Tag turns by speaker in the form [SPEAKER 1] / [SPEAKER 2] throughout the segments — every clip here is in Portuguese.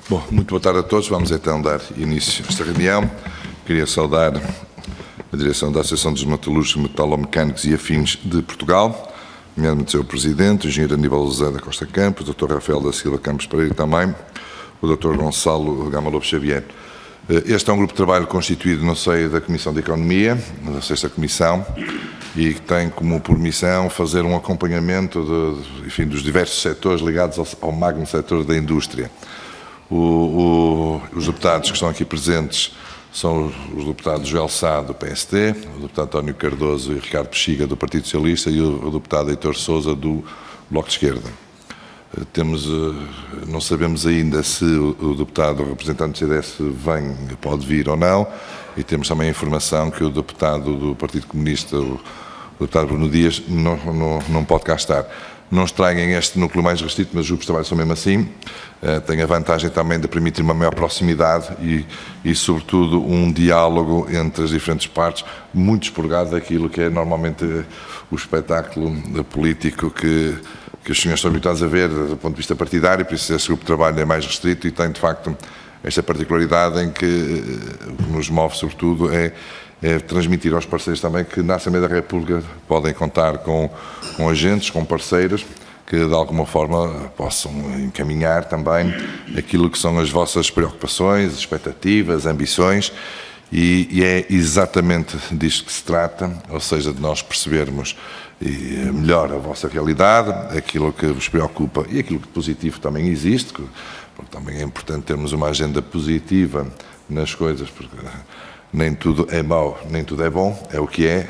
[SPEAKER 1] Bom, muito boa tarde a todos. Vamos então dar início a esta reunião. Queria saudar a direção da Associação dos Metalúrgicos, Metalomecânicos e Afins de Portugal, nomeadamente o seu Presidente, o Engenheiro Aníbal José da Costa Campos, o Dr. Rafael da Silva Campos Pereira e também o Dr. Gonçalo Gama Lopes Xavier. Este é um grupo de trabalho constituído no seio da Comissão de Economia, da 6ª Comissão, e que tem como por missão fazer um acompanhamento dos diversos setores ligados ao magno setor da indústria. Os deputados que estão aqui presentes são os deputados Joel Sá, do PSD, o deputado António Cardoso e Ricardo Pexiga, do Partido Socialista, e o deputado Heitor Sousa, do Bloco de Esquerda. Não sabemos ainda se o deputado representante do CDS pode vir ou não, e temos também a informação que o deputado do Partido Comunista, o deputado Bruno Dias, não pode cá estar. Não estranhem este núcleo mais restrito, mas os grupos de trabalho são mesmo assim. Tem a vantagem também de permitir uma maior proximidade e, sobretudo, um diálogo entre as diferentes partes, muito expurgado daquilo que é normalmente o espetáculo político que os senhores estão habituados a ver do ponto de vista partidário. Por isso este grupo de trabalho é mais restrito e tem, de facto, esta particularidade em que o que nos move, sobretudo, é transmitir aos parceiros também que na Assembleia da República podem contar com agentes, com parceiros, que de alguma forma possam encaminhar também aquilo que são as vossas preocupações, expectativas, ambições, e é exatamente disto que se trata, ou seja, de nós percebermos melhor a vossa realidade, aquilo que vos preocupa e aquilo que positivo também existe, porque também é importante termos uma agenda positiva nas coisas, porque nem tudo é mau, nem tudo é bom, é o que é.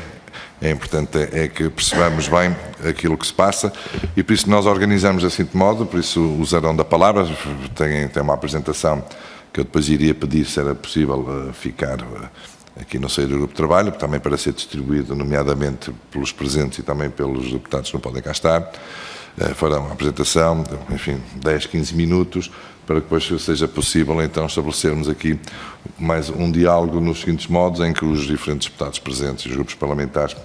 [SPEAKER 1] É importante que percebamos bem aquilo que se passa e por isso nós organizamos assim de modo, por isso usarão da palavra, tem uma apresentação que eu depois iria pedir se era possível ficar aqui no seio do grupo de trabalho, também para ser distribuído nomeadamente pelos presentes e também pelos deputados que não podem cá estar. Farão uma apresentação, enfim, 10, 15 minutos, para que depois seja possível então estabelecermos aqui mais um diálogo nos seguintes modos, em que os diferentes deputados presentes e os grupos parlamentares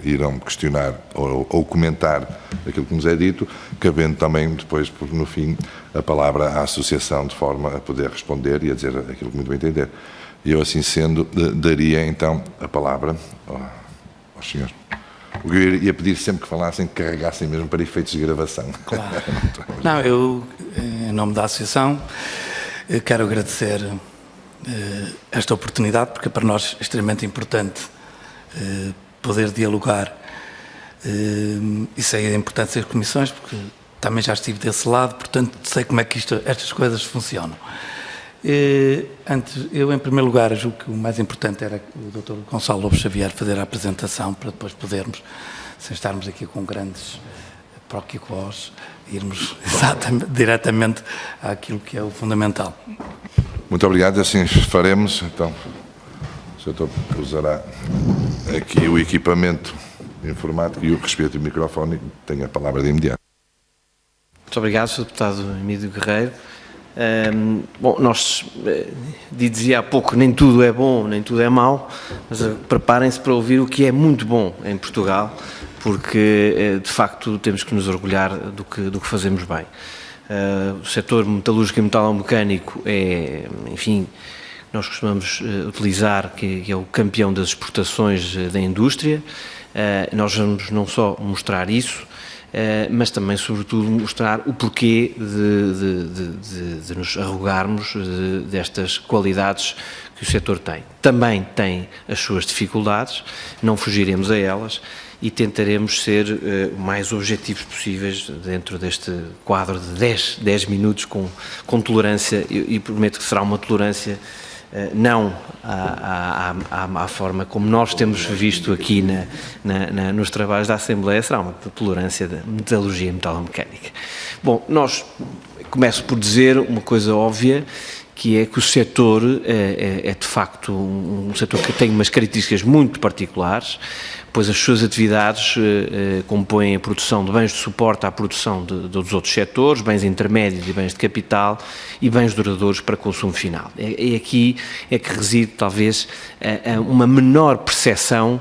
[SPEAKER 1] irão questionar ou comentar aquilo que nos é dito, cabendo também depois, no fim, a palavra à associação, de forma a poder responder e a dizer aquilo que muito bem entender. E eu, assim sendo, daria então a palavra aos senhores. O que eu ia pedir sempre que falassem, que carregassem mesmo para efeitos de gravação.
[SPEAKER 2] Claro. Não, eu, em nome da Associação, quero agradecer esta oportunidade, porque para nós é extremamente importante poder dialogar e sei a importância das comissões, porque também já estive desse lado, portanto sei como é que estas coisas funcionam. Eu, em primeiro lugar, julgo que o mais importante era o Dr. Gonçalo Lopes Xavier fazer a apresentação para depois podermos, sem estarmos aqui com grandes pró-quicós, irmos diretamente àquilo que é o fundamental.
[SPEAKER 1] Muito obrigado, assim faremos. Então, o Sr. usará aqui o equipamento informático e o respectivo microfone. Tenho a palavra de imediato.
[SPEAKER 3] Muito obrigado, Sr. Deputado Emílio Guerreiro. Bom, nós dizia há pouco, nem tudo é bom, nem tudo é mau, mas preparem-se para ouvir o que é muito bom em Portugal, porque de facto temos que nos orgulhar do que fazemos bem. O setor metalúrgico e metalomecânico é, enfim, nós costumamos utilizar que é o campeão das exportações da indústria. Nós vamos não só mostrar isso, mas também, sobretudo, mostrar o porquê de nos arrogarmos destas qualidades que o setor tem. Também tem as suas dificuldades, não fugiremos a elas e tentaremos ser o mais objetivos possíveis dentro deste quadro de 10 minutos com tolerância, e prometo que será uma tolerância não à forma como nós temos visto aqui nos trabalhos da Assembleia, será uma tolerância da metalurgia e metalomecânica. Bom, começo por dizer uma coisa óbvia, que é que o setor é de facto um setor que tem umas características muito particulares, pois as suas atividades compõem a produção de bens de suporte à produção dos outros setores, bens intermédios e bens de capital e bens duradouros para consumo final. E aqui é que reside talvez uma menor percepção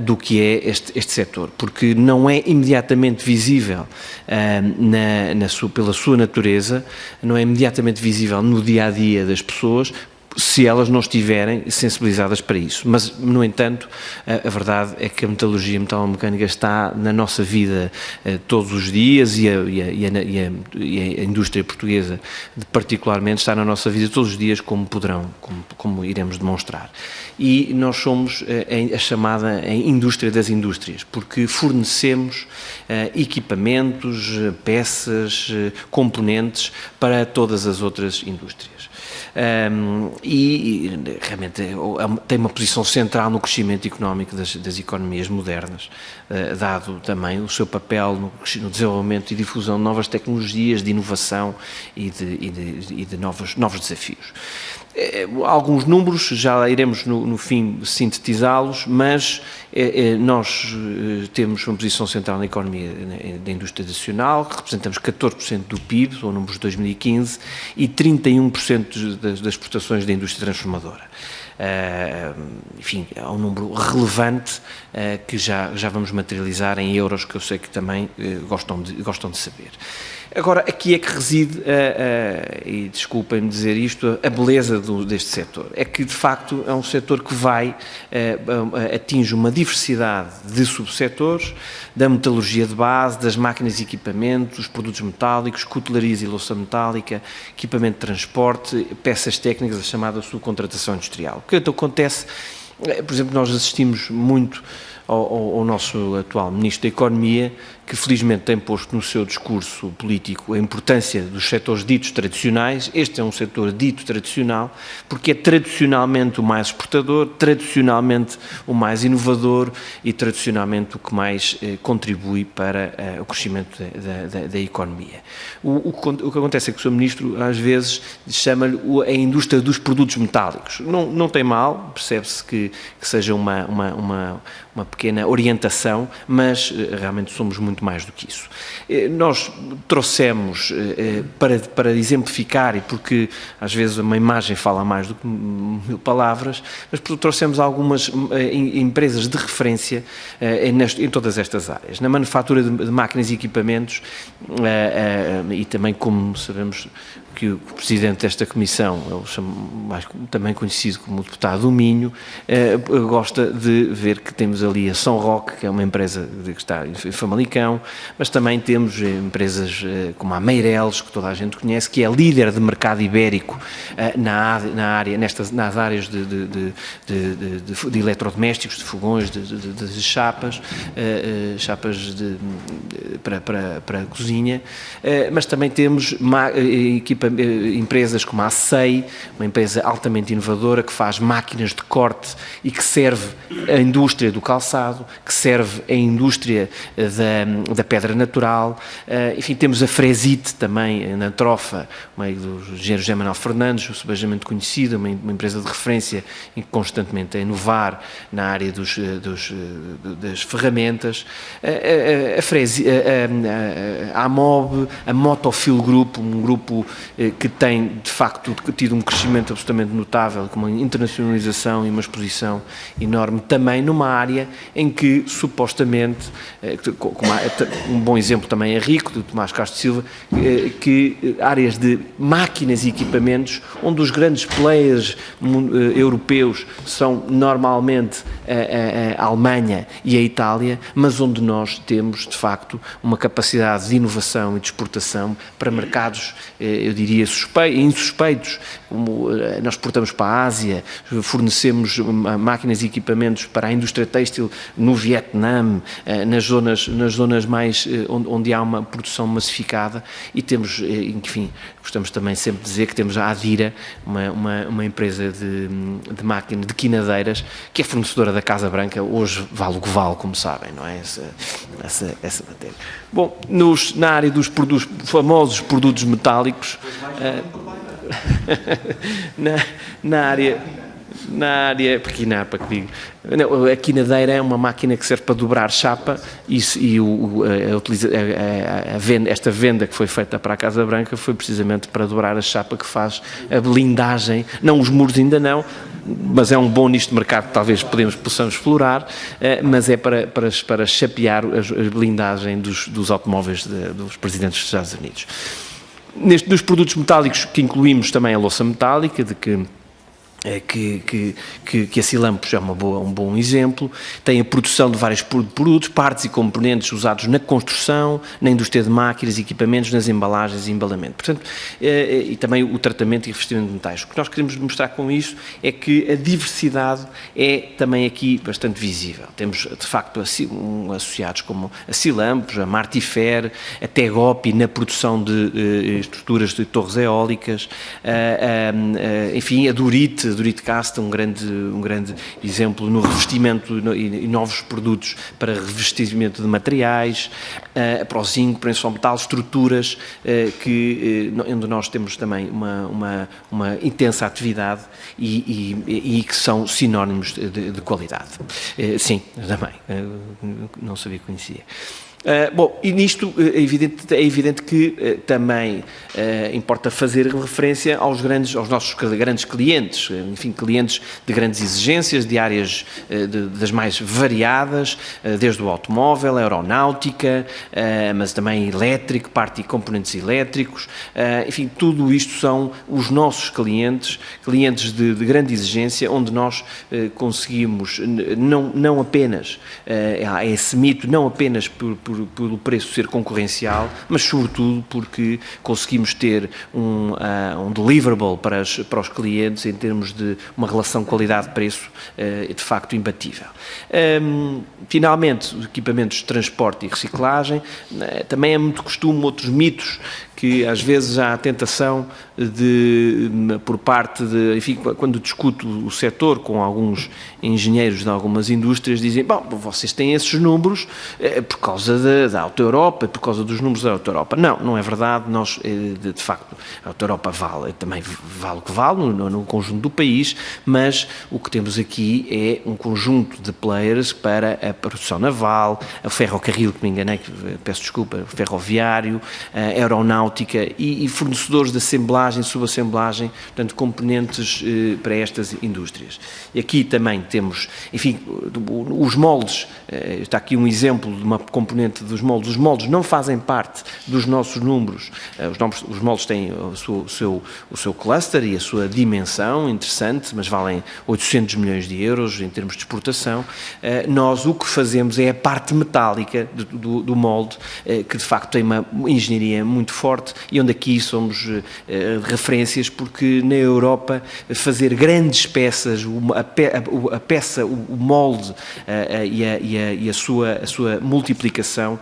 [SPEAKER 3] do que é este setor, porque não é imediatamente visível pela sua natureza, não é imediatamente visível no dia-a-dia das pessoas, se elas não estiverem sensibilizadas para isso. Mas, no entanto, a verdade é que a metalurgia e a metalomecânica está na nossa vida todos os dias e a indústria portuguesa, particularmente, está na nossa vida todos os dias, como iremos demonstrar. E nós somos a chamada indústria das indústrias, porque fornecemos equipamentos, peças, componentes para todas as outras indústrias. E realmente tem uma posição central no crescimento económico das economias modernas, dado também o seu papel no desenvolvimento e difusão de novas tecnologias, de inovação e de novos desafios. Alguns números, já iremos no fim sintetizá-los, mas nós temos uma posição central na economia da indústria nacional, representamos 14% do PIB, são números de 2015, e 31% das exportações da indústria transformadora. Enfim, é um número relevante que já vamos materializar em euros, que eu sei que também gostam de saber. Agora, aqui é que reside, e desculpem-me dizer isto, a beleza deste setor. É que, de facto, é um setor que atinge uma diversidade de subsetores, da metalurgia de base, das máquinas e equipamentos, dos produtos metálicos, cutelarias e louça metálica, equipamento de transporte, peças técnicas, a chamada subcontratação industrial. O que então acontece, por exemplo, nós assistimos muito ao nosso atual Ministro da Economia, que felizmente tem posto no seu discurso político a importância dos setores ditos tradicionais. Este é um setor dito tradicional, porque é tradicionalmente o mais exportador, tradicionalmente o mais inovador e tradicionalmente o que mais contribui para o crescimento da economia. O que acontece é que o Sr. Ministro, às vezes, chama-lhe a indústria dos produtos metálicos. Não tem mal, percebe-se que seja uma pequena orientação, mas realmente somos muito mais do que isso. Nós trouxemos, para exemplificar, e porque às vezes uma imagem fala mais do que 1000 palavras, mas trouxemos algumas empresas de referência em todas estas áreas. Na manufatura de máquinas e equipamentos, e também, como sabemos, que o Presidente desta Comissão, também conhecido como o Deputado do Minho, gosta de ver que temos ali a São Roque, que é uma empresa que está em Famalicão, mas também temos empresas como a Meireles, que toda a gente conhece, que é líder de mercado ibérico nas áreas de eletrodomésticos, de fogões, de chapas para a cozinha, mas também temos empresas como a ACEI, uma empresa altamente inovadora que faz máquinas de corte e que serve a indústria do calçado, que serve a indústria da pedra natural. Enfim, temos a Fresite também na Trofa, meio do engenheiro José Manuel Fernandes, subejamente conhecida, uma empresa de referência e constantemente a inovar na área das ferramentas. A AMOB, a Motofil Group, um grupo que tem, de facto, tido um crescimento absolutamente notável, com uma internacionalização e uma exposição enorme, também numa área em que, supostamente, um bom exemplo também é Rico, do Tomás Castro Silva, que áreas de máquinas e equipamentos, onde os grandes players europeus são normalmente a Alemanha e a Itália, mas onde nós temos, de facto, uma capacidade de inovação e de exportação para mercados, eu diria, insuspeitos, como nós exportamos para a Ásia, fornecemos máquinas e equipamentos para a indústria têxtil no Vietnã, nas zonas mais onde há uma produção massificada, e temos, enfim, gostamos também sempre de dizer que temos a Adira, uma empresa de máquina, de quinadeiras, que é fornecedora da Casa Branca, hoje vale o que vale, como sabem, não é? Essa matéria. Bom, na área dos famosos produtos metálicos, na área na área, pequinapa que digo, não, a quinadeira é uma máquina que serve para dobrar chapa esta venda que foi feita para a Casa Branca foi precisamente para dobrar a chapa que faz a blindagem, não os muros ainda não, mas é um bom nicho de mercado que talvez possamos explorar, mas é para chapear a blindagem dos automóveis dos presidentes dos Estados Unidos. Dos produtos metálicos que incluímos também a louça metálica, que a Silampos é um bom exemplo, tem a produção de vários produtos, partes e componentes usados na construção, na indústria de máquinas, equipamentos, nas embalagens e embalamento. Portanto, e também o tratamento e revestimento de metais. O que nós queremos mostrar com isto é que a diversidade é também aqui bastante visível. Temos, de facto, associados como a Silampos, a Martifer, a Tegopi na produção de estruturas de torres eólicas, enfim, a Durit Cast, um grande exemplo no revestimento e novos produtos para revestimento de materiais, a Prozinc, Prensol Metal, estruturas onde nós temos também uma intensa atividade e que são sinónimos de qualidade. Sim, também, não sabia que conhecia. Bom, e nisto é evidente que também importa fazer referência aos nossos grandes clientes, enfim, clientes de grandes exigências, de áreas das mais variadas, desde o automóvel, a aeronáutica, mas também elétrico, parte e componentes elétricos, enfim, tudo isto são os nossos clientes de grande exigência, onde nós conseguimos não apenas, há esse mito, não apenas pelo preço ser concorrencial, mas sobretudo porque conseguimos ter um deliverable para os clientes em termos de uma relação qualidade-preço de facto imbatível. Finalmente, os equipamentos de transporte e reciclagem, também é muito costume outros mitos que às vezes há a tentação por parte de, enfim, quando discuto o setor com alguns engenheiros de algumas indústrias, dizem, bom, vocês têm esses números por causa da Auto Europa, por causa dos números da Auto Europa. Não é verdade, nós, de facto, a Auto Europa também vale o que vale no conjunto do país, mas o que temos aqui é um conjunto de players para a produção naval, a ferrocarril, que me enganei, peço desculpa, ferroviário, a aeronáutica e fornecedores de assemblagem, subassemblagem, portanto, componentes para estas indústrias. E aqui também temos, enfim, os moldes, está aqui um exemplo de uma componente dos moldes. Os moldes não fazem parte dos nossos números, os moldes têm o seu cluster e a sua dimensão interessante, mas valem 800 milhões de euros em termos de exportação. Nós o que fazemos é a parte metálica do molde, que de facto tem uma engenharia muito forte e onde aqui somos referências, porque na Europa fazer grandes peças, a peça, o molde e a sua multiplicação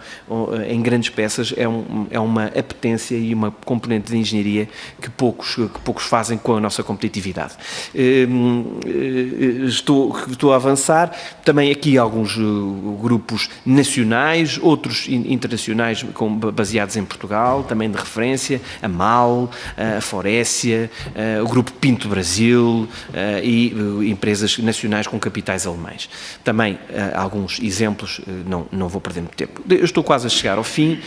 [SPEAKER 3] em grandes peças é uma apetência e uma componente de engenharia que poucos fazem com a nossa competitividade. Estou a avançar, também aqui alguns grupos nacionais, outros internacionais baseados em Portugal, também de referência, a MAL, a Forécia, o Grupo Pinto Brasil e empresas nacionais com capitais alemães. Também alguns exemplos, não vou perder muito tempo. Eu estou quase a chegar ao fim.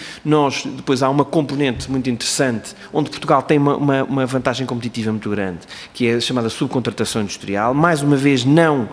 [SPEAKER 3] Depois há uma componente muito interessante, onde Portugal tem uma vantagem competitiva muito grande, que é a chamada subcontratação industrial, mais uma vez não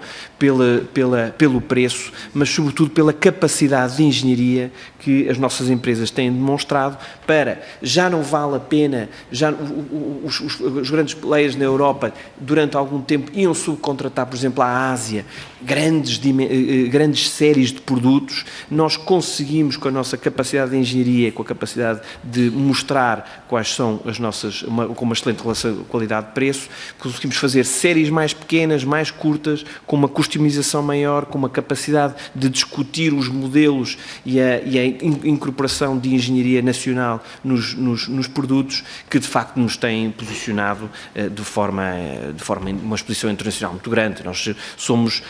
[SPEAKER 3] pelo preço, mas sobretudo pela capacidade de engenharia que as nossas empresas têm demonstrado para, já não vale a pena, os grandes players na Europa durante algum tempo iam subcontratar, por exemplo, à Ásia, grandes séries de produtos. Nós conseguimos, com a nossa capacidade de engenharia, com a capacidade de mostrar quais são as nossas, com uma excelente relação qualidade-preço, conseguimos fazer séries mais pequenas, mais curtas, com uma customização maior, com uma capacidade de discutir os modelos e a incorporação de engenharia nacional nos nos produtos que de facto nos têm posicionado de forma uma exposição internacional muito grande. Nós somos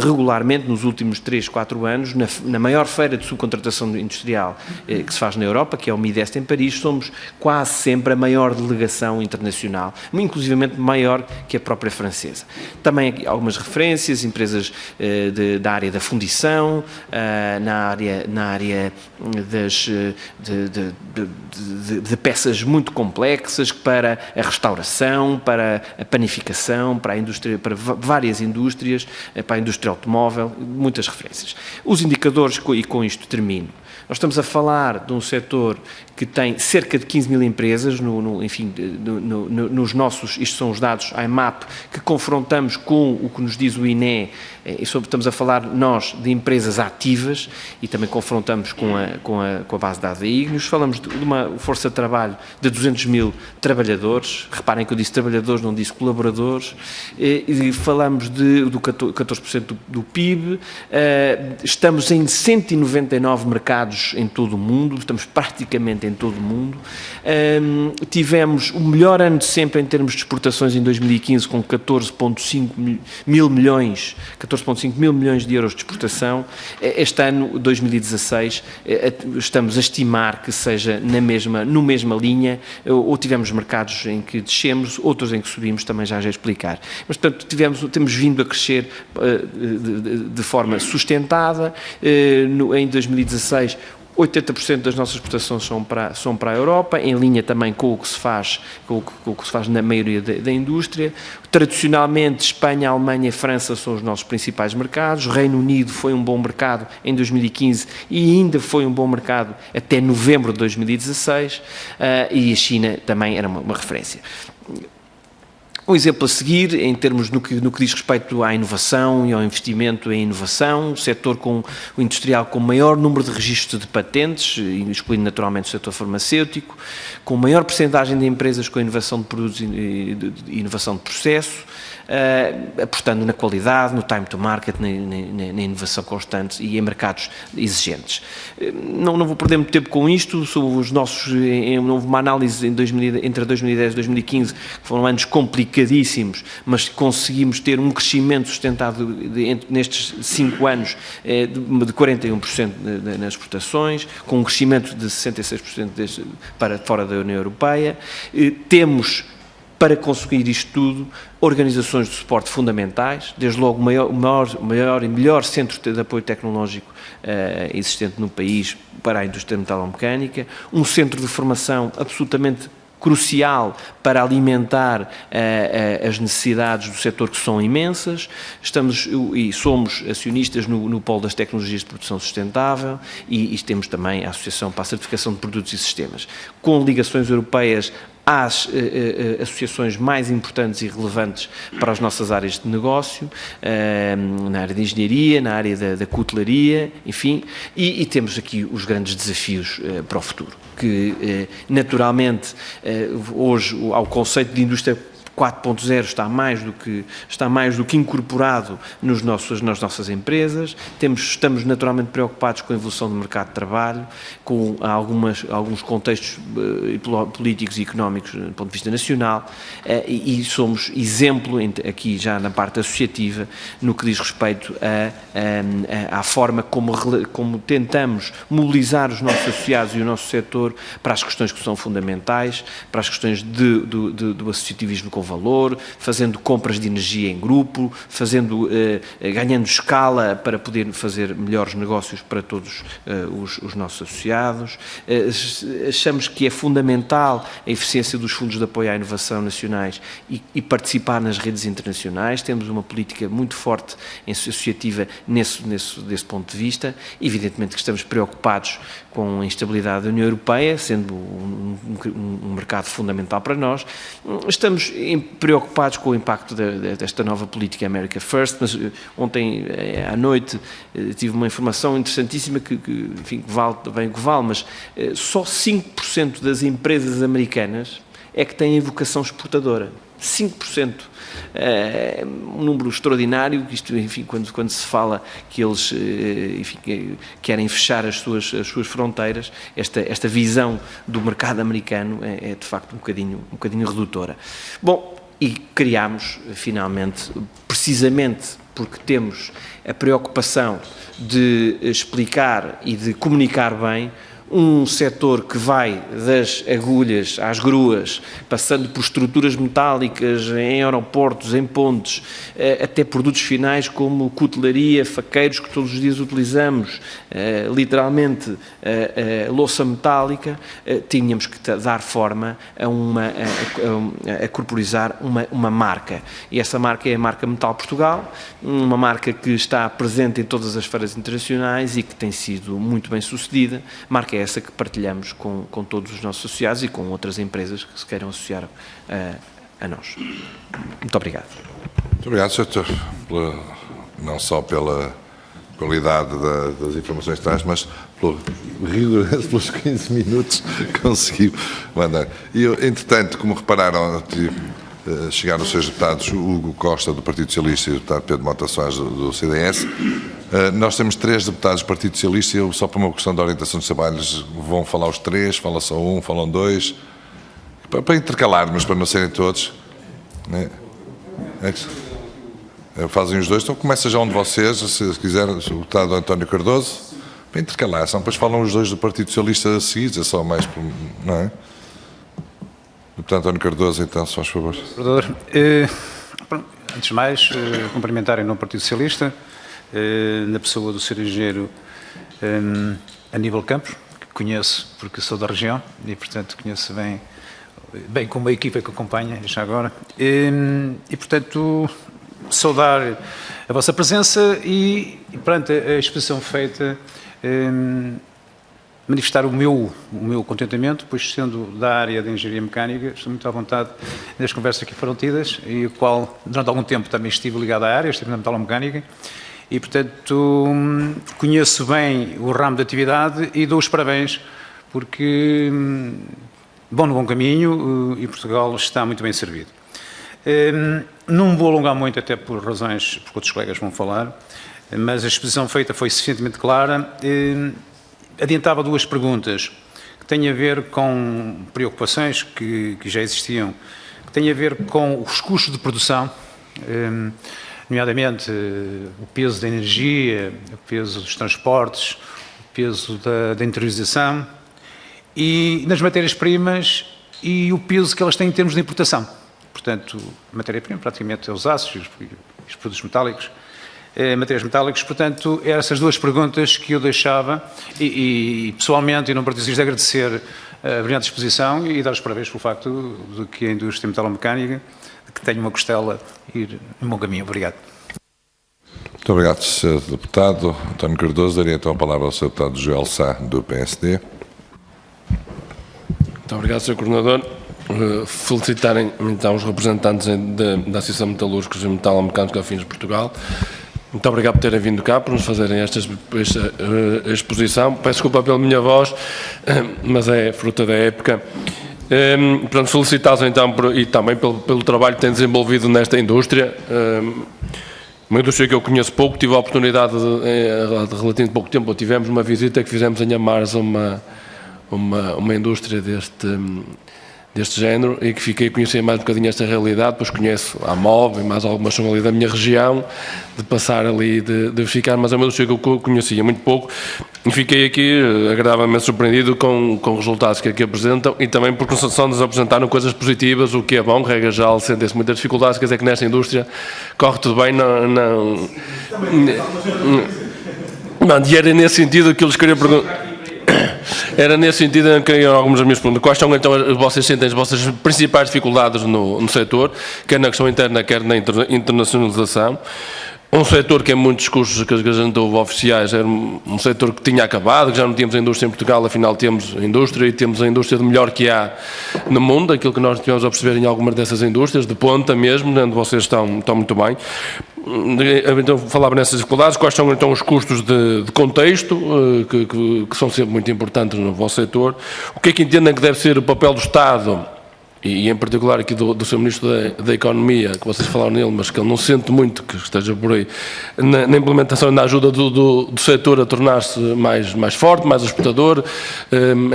[SPEAKER 3] regularmente, nos últimos 3, 4 anos, na maior feira de subcontratação industrial que se faz na Europa, que é o MIDEST em Paris, somos quase sempre a maior delegação internacional, inclusivamente maior que a própria francesa. Também aqui algumas referências, empresas da área da fundição, na área de peças muito complexas para a restauração, para a panificação, para a indústria, para várias indústrias, para a indústria automóvel, muitas referências. Os indicadores, e com isto termino. Nós estamos a falar de um setor que tem cerca de 15 mil empresas, nos nossos, isto são os dados IMAP, que confrontamos com o que nos diz o INE, estamos a falar nós de empresas ativas e também confrontamos com a base de dados da Ignios. Falamos de uma força de trabalho de 200 mil trabalhadores, reparem que eu disse trabalhadores, não disse colaboradores, e falamos do 14% do PIB, estamos em 199 mercados em todo o mundo, estamos praticamente em todo o mundo. Tivemos o melhor ano de sempre em termos de exportações em 2015, com 14,5 mil milhões de euros de exportação. Este ano, 2016, estamos a estimar que seja na mesma linha, ou tivemos mercados em que descemos, outros em que subimos, também já explicar. Mas, portanto, temos vindo a crescer de forma sustentada. Em 2016, 80% das nossas exportações são para a Europa, em linha também com o que se faz, na maioria da indústria. Tradicionalmente, Espanha, Alemanha e França são os nossos principais mercados. O Reino Unido foi um bom mercado em 2015 e ainda foi um bom mercado até novembro de 2016, e a China também era uma referência. Um exemplo a seguir, em termos no que diz respeito à inovação e ao investimento em inovação, o setor o industrial com maior número de registros de patentes, excluindo naturalmente o setor farmacêutico, com maior percentagem de empresas com inovação de produtos e inovação de processo, apostando na qualidade, no time to market, na inovação constante e em mercados exigentes. Não vou perder muito tempo com isto, sobre os nossos, houve uma análise entre 2010 e 2015, que foram anos complicadíssimos, mas conseguimos ter um crescimento sustentado nestes 5 anos de 41% nas exportações, com um crescimento de 66% para fora da União Europeia. Temos, para conseguir isto tudo, organizações de suporte fundamentais, desde logo o maior e melhor centro de apoio tecnológico existente no país para a indústria metalomecânica, um centro de formação absolutamente crucial para alimentar as necessidades do setor, que são imensas. Somos acionistas no polo das tecnologias de produção sustentável e temos também a Associação para a Certificação de Produtos e Sistemas, com ligações europeias às associações mais importantes e relevantes para as nossas áreas de negócio, na área de engenharia, na área da cutelaria, enfim, e temos aqui os grandes desafios para o futuro, que naturalmente hoje ao conceito de indústria 4.0 está mais do que incorporado nas nossas empresas. Estamos naturalmente preocupados com a evolução do mercado de trabalho, com alguns contextos políticos e económicos do ponto de vista nacional, e somos exemplo aqui já na parte associativa no que diz respeito à forma como tentamos mobilizar os nossos associados e o nosso setor para as questões que são fundamentais, para as questões do associativismo com valor, fazendo compras de energia em grupo, ganhando escala para poder fazer melhores negócios para todos os nossos associados. Achamos que é fundamental a eficiência dos fundos de apoio à inovação nacionais e participar nas redes internacionais. Temos uma política muito forte associativa desse ponto de vista. Evidentemente que estamos preocupados com a instabilidade da União Europeia, sendo um mercado fundamental para nós. Estamos preocupados com o impacto desta nova política America First, mas ontem à noite tive uma informação interessantíssima que enfim, vale bem o que vale, mas só 5% das empresas americanas é que têm vocação exportadora. 5%. Um número extraordinário, isto, enfim, quando se fala que eles enfim, querem fechar as suas fronteiras, esta visão do mercado americano é de facto um bocadinho redutora. Bom, e criámos finalmente, precisamente porque temos a preocupação de explicar e de comunicar bem, um setor que vai das agulhas às gruas, passando por estruturas metálicas em aeroportos, em pontes, até produtos finais como cutelaria, faqueiros que todos os dias utilizamos, literalmente louça metálica, tínhamos que dar forma a corporizar uma marca. E essa marca é a marca Metal Portugal, uma marca que está presente em todas as feiras internacionais e que tem sido muito bem sucedida, marca essa que partilhamos com todos os nossos associados e com outras empresas que se queiram associar a nós. Muito obrigado.
[SPEAKER 1] Muito obrigado, Sr. Não só pela qualidade das informações que traz, mas pelo rigor, pelos 15 minutos que conseguiu mandar. E, entretanto, como repararam, chegaram os seus deputados, o Hugo Costa, do Partido Socialista, e o deputado Pedro Mota Soares, do CDS. Nós temos 3 deputados do Partido Socialista e, só por uma questão de orientação dos trabalhos, vão falar os 3, fala só um, falam 2, para intercalar, mas para não serem todos. Né? Fazem os 2, então começa já um de vocês, se quiser, o deputado António Cardoso, para intercalar, senão depois falam os 2 do Partido Socialista a seguir, é só mais, não é? Deputado António Cardoso, então, se faz favor.
[SPEAKER 4] Antes de mais, cumprimentarem no Partido Socialista, na pessoa do Sr. Engenheiro Aníbal Campos, que conheço porque sou da região e, portanto, conheço bem como a equipa que acompanha, já agora. E portanto, saudar a vossa presença e perante a exposição feita, manifestar o meu contentamento, pois sendo da área de Engenharia Mecânica, estou muito à vontade nas conversas que foram tidas e o qual, durante algum tempo, também estive ligado à área, estive na metalomecânica e, portanto, conheço bem o ramo de atividade e dou os parabéns porque vão no bom caminho e Portugal está muito bem servido. Não vou alongar muito, até por razões porque outros colegas vão falar, mas a exposição feita foi suficientemente clara. Adiantava 2 perguntas que têm a ver com preocupações que já existiam, que têm a ver com os custos de produção, nomeadamente o peso da energia, o peso dos transportes, o peso da interiorização e nas matérias-primas e o peso que elas têm em termos de importação. Portanto, matéria-prima praticamente é os aços e os produtos metálicos. Materiais metálicos, portanto, essas 2 perguntas que eu deixava e pessoalmente, e não preciso agradecer a brilhante exposição e dar os parabéns pelo facto de que a indústria metalomecânica, que tem uma costela, ir no bom caminho. Obrigado.
[SPEAKER 1] Muito obrigado, Sr. Deputado António Cardoso. Daria então a palavra ao Sr. Deputado Joel Sá, do PSD.
[SPEAKER 5] Muito obrigado, Sr. Coordenador. Felicitarem então os representantes da Associação Metalúrgicos e Metalomecânicos Afins de Portugal. Muito obrigado por terem vindo cá, por nos fazerem esta exposição. Peço desculpa pela minha voz, mas é fruta da época. Portanto, felicitá-los então e também pelo trabalho que têm desenvolvido nesta indústria. Uma indústria que eu conheço pouco, tive a oportunidade de relativamente pouco tempo, tivemos uma visita que fizemos em Amares a uma indústria deste género e que fiquei a conhecer mais um bocadinho esta realidade, pois conheço a MOV e mais algumas são ali da minha região, de passar ali, de verificar, mas é uma indústria que eu conhecia muito pouco e fiquei aqui agradavelmente surpreendido com os resultados que aqui apresentam e também porque só nos apresentaram coisas positivas, o que é bom, regra geral, sentem-se muitas dificuldades, quer dizer que nesta indústria corre tudo bem, e era nesse sentido que eu lhes queria perguntar. Era nesse sentido que eu algumas das minhas perguntas. Quais são então vocês sentem as vossas principais dificuldades no setor, quer na questão interna, quer na internacionalização? Um setor que em muitos cursos que a gente ouve oficiais era um setor que tinha acabado, que já não tínhamos a indústria em Portugal, afinal temos a indústria e temos a indústria de melhor que há no mundo, aquilo que nós tivemos a perceber em algumas dessas indústrias, de ponta mesmo, onde vocês estão muito bem. Então, falava nessas dificuldades, quais são então os custos de contexto, que são sempre muito importantes no vosso setor, o que é que entendem que deve ser o papel do Estado e em particular aqui do Sr. Ministro da Economia, que vocês falaram nele, mas que ele não sente muito que esteja por aí, na implementação e na ajuda do setor a tornar-se mais forte, mais exportador,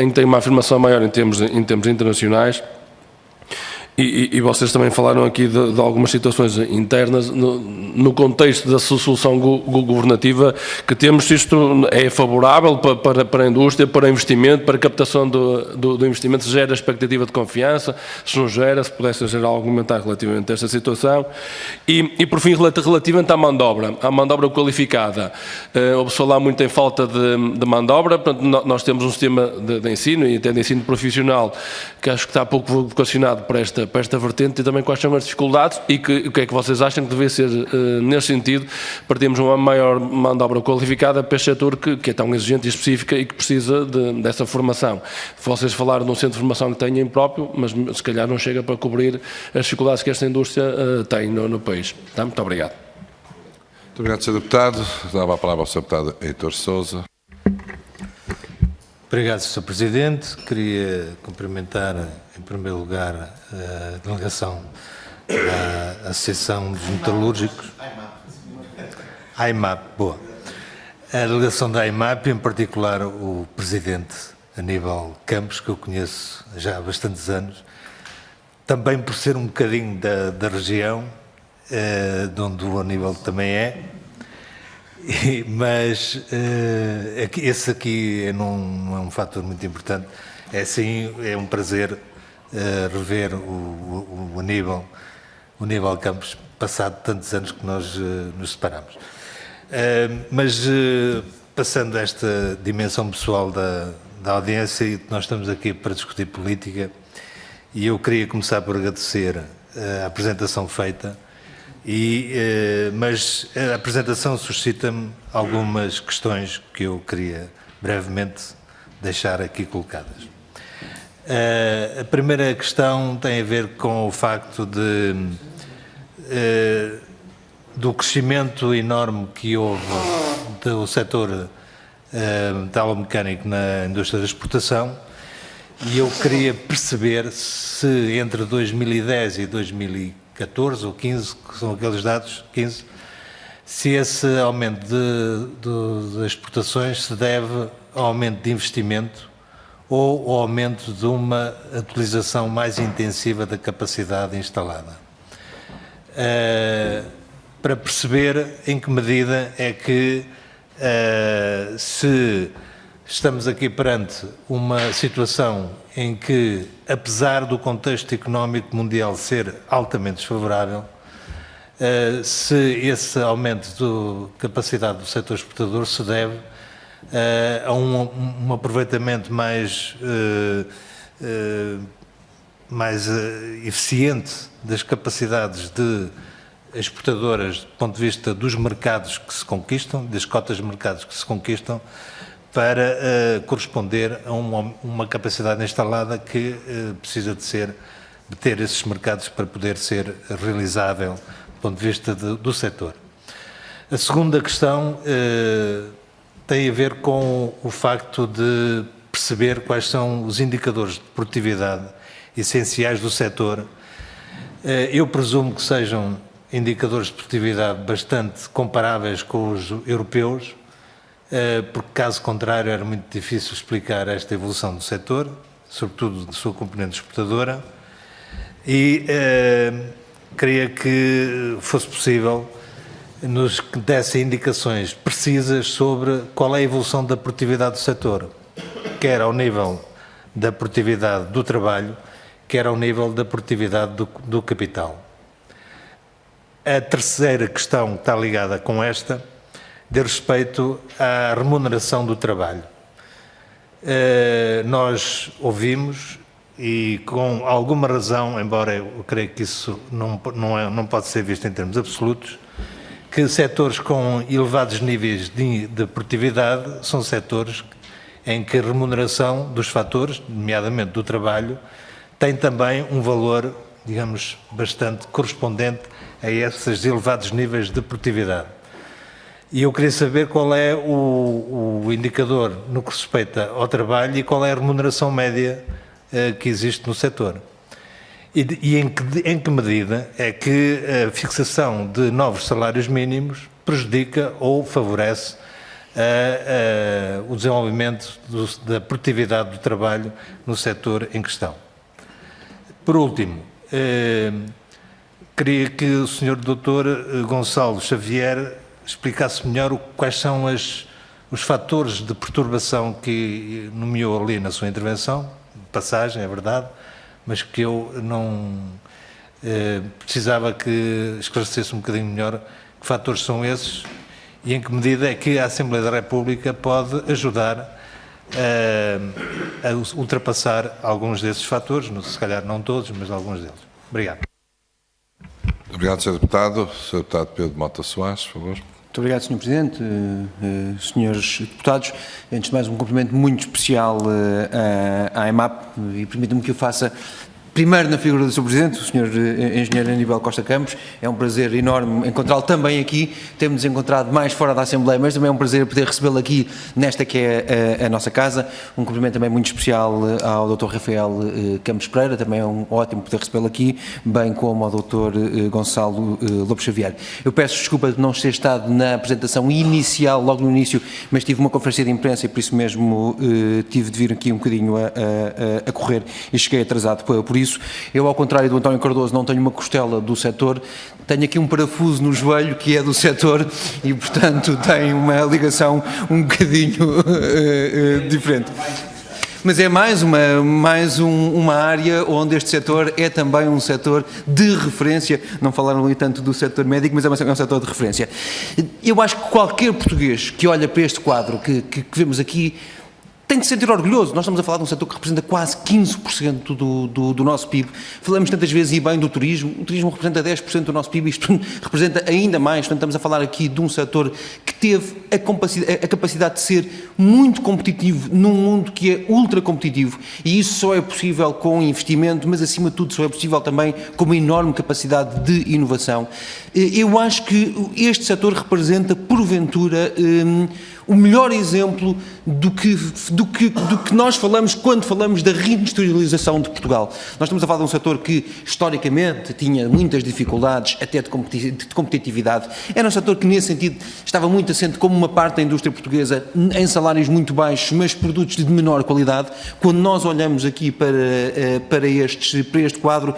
[SPEAKER 5] em que tem uma afirmação maior em termos internacionais. E vocês também falaram aqui de algumas situações internas no contexto da solução governativa que temos. Isto é favorável para a indústria, para o investimento, para a captação do investimento, se gera expectativa de confiança, se não gera, se pudesse gerar algum comentário relativamente a esta situação. E por fim, relativamente à mão de obra qualificada, ouve-se falar muito em falta de mão de obra. Portanto, nós temos um sistema de ensino e até de ensino profissional que acho que está pouco vocacionado para esta vertente, e também quais são as dificuldades e o que é que vocês acham que deve ser, nesse sentido, para termos uma maior mão de obra qualificada para este setor que é tão exigente e específica e que precisa dessa formação. Vocês falaram de um centro de formação que têm próprio, mas se calhar não chega para cobrir as dificuldades que esta indústria tem no país. Tá? Muito obrigado.
[SPEAKER 1] Muito obrigado, Sr. Deputado. Dava a palavra ao Sr. Deputado Heitor Sousa.
[SPEAKER 6] Obrigado, Sr. Presidente. Queria cumprimentar, em primeiro lugar, a delegação da Associação dos Metalúrgicos. AIMAP, boa. A delegação da AIMAP, em particular o Presidente Aníbal Campos, que eu conheço já há bastantes anos, também por ser um bocadinho da região, de onde o Aníbal também é. Mas esse aqui não é um fator muito importante. É sim, é um prazer rever o Aníbal Campos, passado tantos anos que nós nos separamos. Mas passando esta dimensão pessoal da audiência, nós estamos aqui para discutir política, e eu queria começar por agradecer a apresentação feita. Mas a apresentação suscita-me algumas questões que eu queria brevemente deixar aqui colocadas. A primeira questão tem a ver com o facto do crescimento enorme que houve do setor metalomecânico na indústria da exportação, e eu queria perceber se entre 2010 e 2014 ou 15, que são aqueles dados, 15, se esse aumento das exportações se deve ao aumento de investimento ou ao aumento de uma utilização mais intensiva da capacidade instalada. Para perceber em que medida é que, se estamos aqui perante uma situação em que, apesar do contexto económico mundial ser altamente desfavorável, se esse aumento da capacidade do setor exportador se deve a um aproveitamento mais eficiente das capacidades exportadoras do ponto de vista dos mercados que se conquistam, das cotas de mercados que se conquistam, para corresponder a uma capacidade instalada que precisa de ter esses mercados para poder ser realizável do ponto de vista do setor. A segunda questão tem a ver com o facto de perceber quais são os indicadores de produtividade essenciais do setor. Eu presumo que sejam indicadores de produtividade bastante comparáveis com os europeus, porque caso contrário era muito difícil explicar esta evolução do setor, sobretudo de sua componente exportadora, e queria que fosse possível nos dessem indicações precisas sobre qual é a evolução da produtividade do setor, quer ao nível da produtividade do trabalho, quer ao nível da produtividade do capital. A terceira questão que está ligada com esta diz respeito à remuneração do trabalho. Nós ouvimos, e com alguma razão, embora eu creio que isso não pode ser visto em termos absolutos, que setores com elevados níveis de produtividade são setores em que a remuneração dos fatores, nomeadamente do trabalho, tem também um valor, digamos, bastante correspondente a esses elevados níveis de produtividade. E eu queria saber qual é o indicador no que respeita ao trabalho e qual é a remuneração média que existe no setor. E em que medida é que a fixação de novos salários mínimos prejudica ou favorece o desenvolvimento da produtividade do trabalho no setor em questão? Por último, queria que o Sr. Dr. Gonçalo Xavier explicasse melhor quais são os fatores de perturbação que nomeou ali na sua intervenção, de passagem, é verdade, mas que eu não precisava que esclarecesse um bocadinho melhor que fatores são esses e em que medida é que a Assembleia da República pode ajudar a ultrapassar alguns desses fatores, se calhar não todos, mas alguns deles. Obrigado.
[SPEAKER 1] Obrigado, Sr. Deputado. Sr. Deputado Pedro Mota Soares, por favor.
[SPEAKER 7] Muito obrigado, Sr. Presidente, senhores deputados. Antes de mais, um cumprimento muito especial à EMAP e permitam-me que eu faça primeiro na figura do Sr. Presidente, o Sr. Engenheiro Aníbal Costa Campos. É um prazer enorme encontrá-lo também aqui. Temos-nos encontrado mais fora da Assembleia, mas também é um prazer poder recebê-lo aqui nesta que é a nossa casa. Um cumprimento também muito especial ao Dr. Rafael Campos Pereira, também é um ótimo poder recebê-lo aqui, bem como ao Dr. Gonçalo Lopes Xavier. Eu peço desculpa de não ter estado na apresentação inicial, logo no início, mas tive uma conferência de imprensa e por isso mesmo tive de vir aqui um bocadinho a correr e cheguei atrasado por isso. Eu, ao contrário do António Cardoso, não tenho uma costela do setor, tenho aqui um parafuso no joelho que é do setor e, portanto, tem uma ligação um bocadinho diferente. Mas é mais uma área onde este setor é também um setor de referência. Não falaram ali tanto do setor médico, mas é um setor de referência. Eu acho que qualquer português que olha para este quadro que vemos aqui tem de se sentir orgulhoso. Nós estamos a falar de um setor que representa quase 15% do nosso PIB. Falamos tantas vezes e bem do turismo. O turismo representa 10% do nosso PIB, isto representa ainda mais. Portanto, estamos a falar aqui de um setor que teve a capacidade de ser muito competitivo num mundo que é ultra competitivo. E isso só é possível com investimento, mas acima de tudo só é possível também com uma enorme capacidade de inovação. Eu acho que este setor representa, porventura, o melhor exemplo do que nós falamos quando falamos da reindustrialização de Portugal. Nós estamos a falar de um setor que, historicamente, tinha muitas dificuldades, até de competitividade. Era um setor que, nesse sentido, estava muito assente como uma parte da indústria portuguesa, em salários muito baixos, mas produtos de menor qualidade. Quando nós olhamos aqui para este quadro,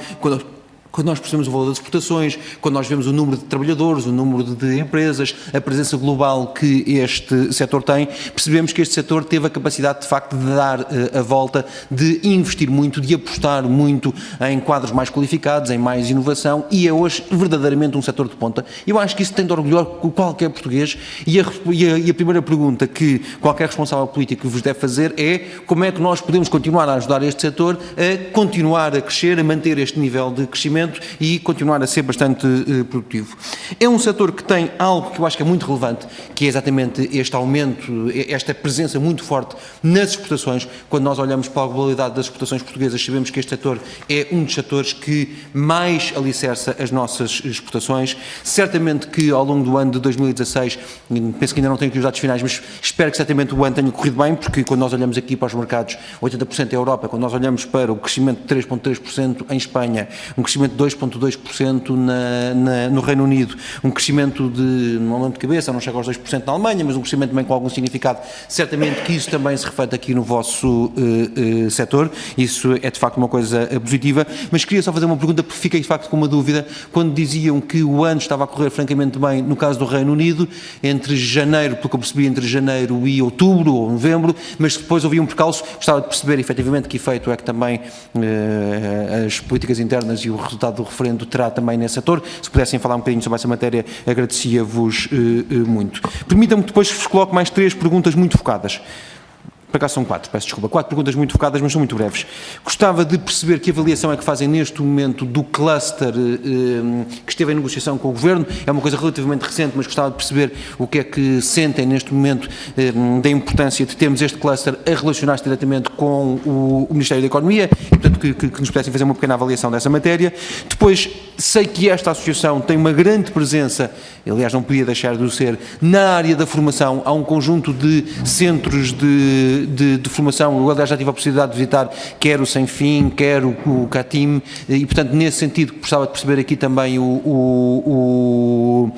[SPEAKER 7] quando nós percebemos o valor das exportações, quando nós vemos o número de trabalhadores, o número de empresas, a presença global que este setor tem, percebemos que este setor teve a capacidade, de facto, de dar a volta, de investir muito, de apostar muito em quadros mais qualificados, em mais inovação, e é hoje verdadeiramente um setor de ponta. Eu acho que isso tem de orgulhar qualquer português, e a primeira pergunta que qualquer responsável político vos deve fazer é como é que nós podemos continuar a ajudar este setor a continuar a crescer, a manter este nível de crescimento e continuar a ser bastante produtivo. É um setor que tem algo que eu acho que é muito relevante, que é exatamente este aumento, esta presença muito forte nas exportações. Quando nós olhamos para a globalidade das exportações portuguesas, sabemos que este setor é um dos setores que mais alicerça as nossas exportações. Certamente que ao longo do ano de 2016, penso que ainda não tenho aqui os dados finais, mas espero que certamente o ano tenha corrido bem, porque quando nós olhamos aqui para os mercados, 80% é a Europa, quando nós olhamos para o crescimento de 3,3% em Espanha, um crescimento de 2,2% no Reino Unido, um crescimento de, não lembro de cabeça, não chega aos 2% na Alemanha, mas um crescimento também com algum significado, certamente que isso também se reflete aqui no vosso setor, isso é de facto uma coisa positiva, mas queria só fazer uma pergunta, porque fiquei de facto com uma dúvida, quando diziam que o ano estava a correr francamente bem, no caso do Reino Unido, entre janeiro, pelo que eu percebi, entre janeiro e outubro ou novembro, mas depois havia um percalço, gostava de perceber efetivamente que efeito é que também as políticas internas e o resultado do referendo terá também nesse setor. Se pudessem falar um bocadinho sobre essa matéria, agradecia-vos muito. Permitam-me que depois vos coloque mais 3 perguntas muito focadas. Para cá são 4, peço desculpa. 4 perguntas muito focadas, mas são muito breves. Gostava de perceber que avaliação é que fazem neste momento do cluster que esteve em negociação com o Governo. É uma coisa relativamente recente, mas gostava de perceber o que é que sentem neste momento da importância de termos este cluster a relacionar-se diretamente com o Ministério da Economia e, portanto, que nos pudessem fazer uma pequena avaliação dessa matéria. Depois, sei que esta associação tem uma grande presença, aliás, não podia deixar de o ser, na área da formação. Há um conjunto de centros de de formação. Eu, aliás, já tive a possibilidade de visitar quer o Sem Fim, quer o CATIM, e, portanto, nesse sentido, gostava de perceber aqui também o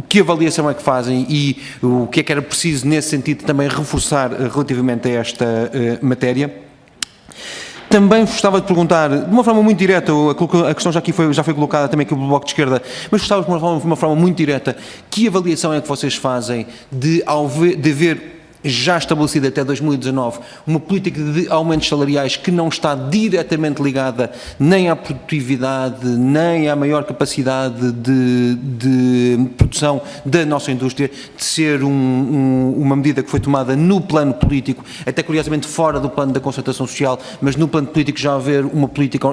[SPEAKER 7] que avaliação é que fazem e o que é que era preciso, nesse sentido, também reforçar relativamente a esta matéria. Também gostava de perguntar, de uma forma muito direta, a questão já foi colocada também aqui pelo Bloco de Esquerda, mas gostava de uma forma muito direta, que avaliação é que vocês fazem de haver já estabelecida até 2019 uma política de aumentos salariais que não está diretamente ligada nem à produtividade, nem à maior capacidade de produção da nossa indústria, de ser uma medida que foi tomada no plano político, até curiosamente fora do plano da concertação social, mas no plano político já haver uma política,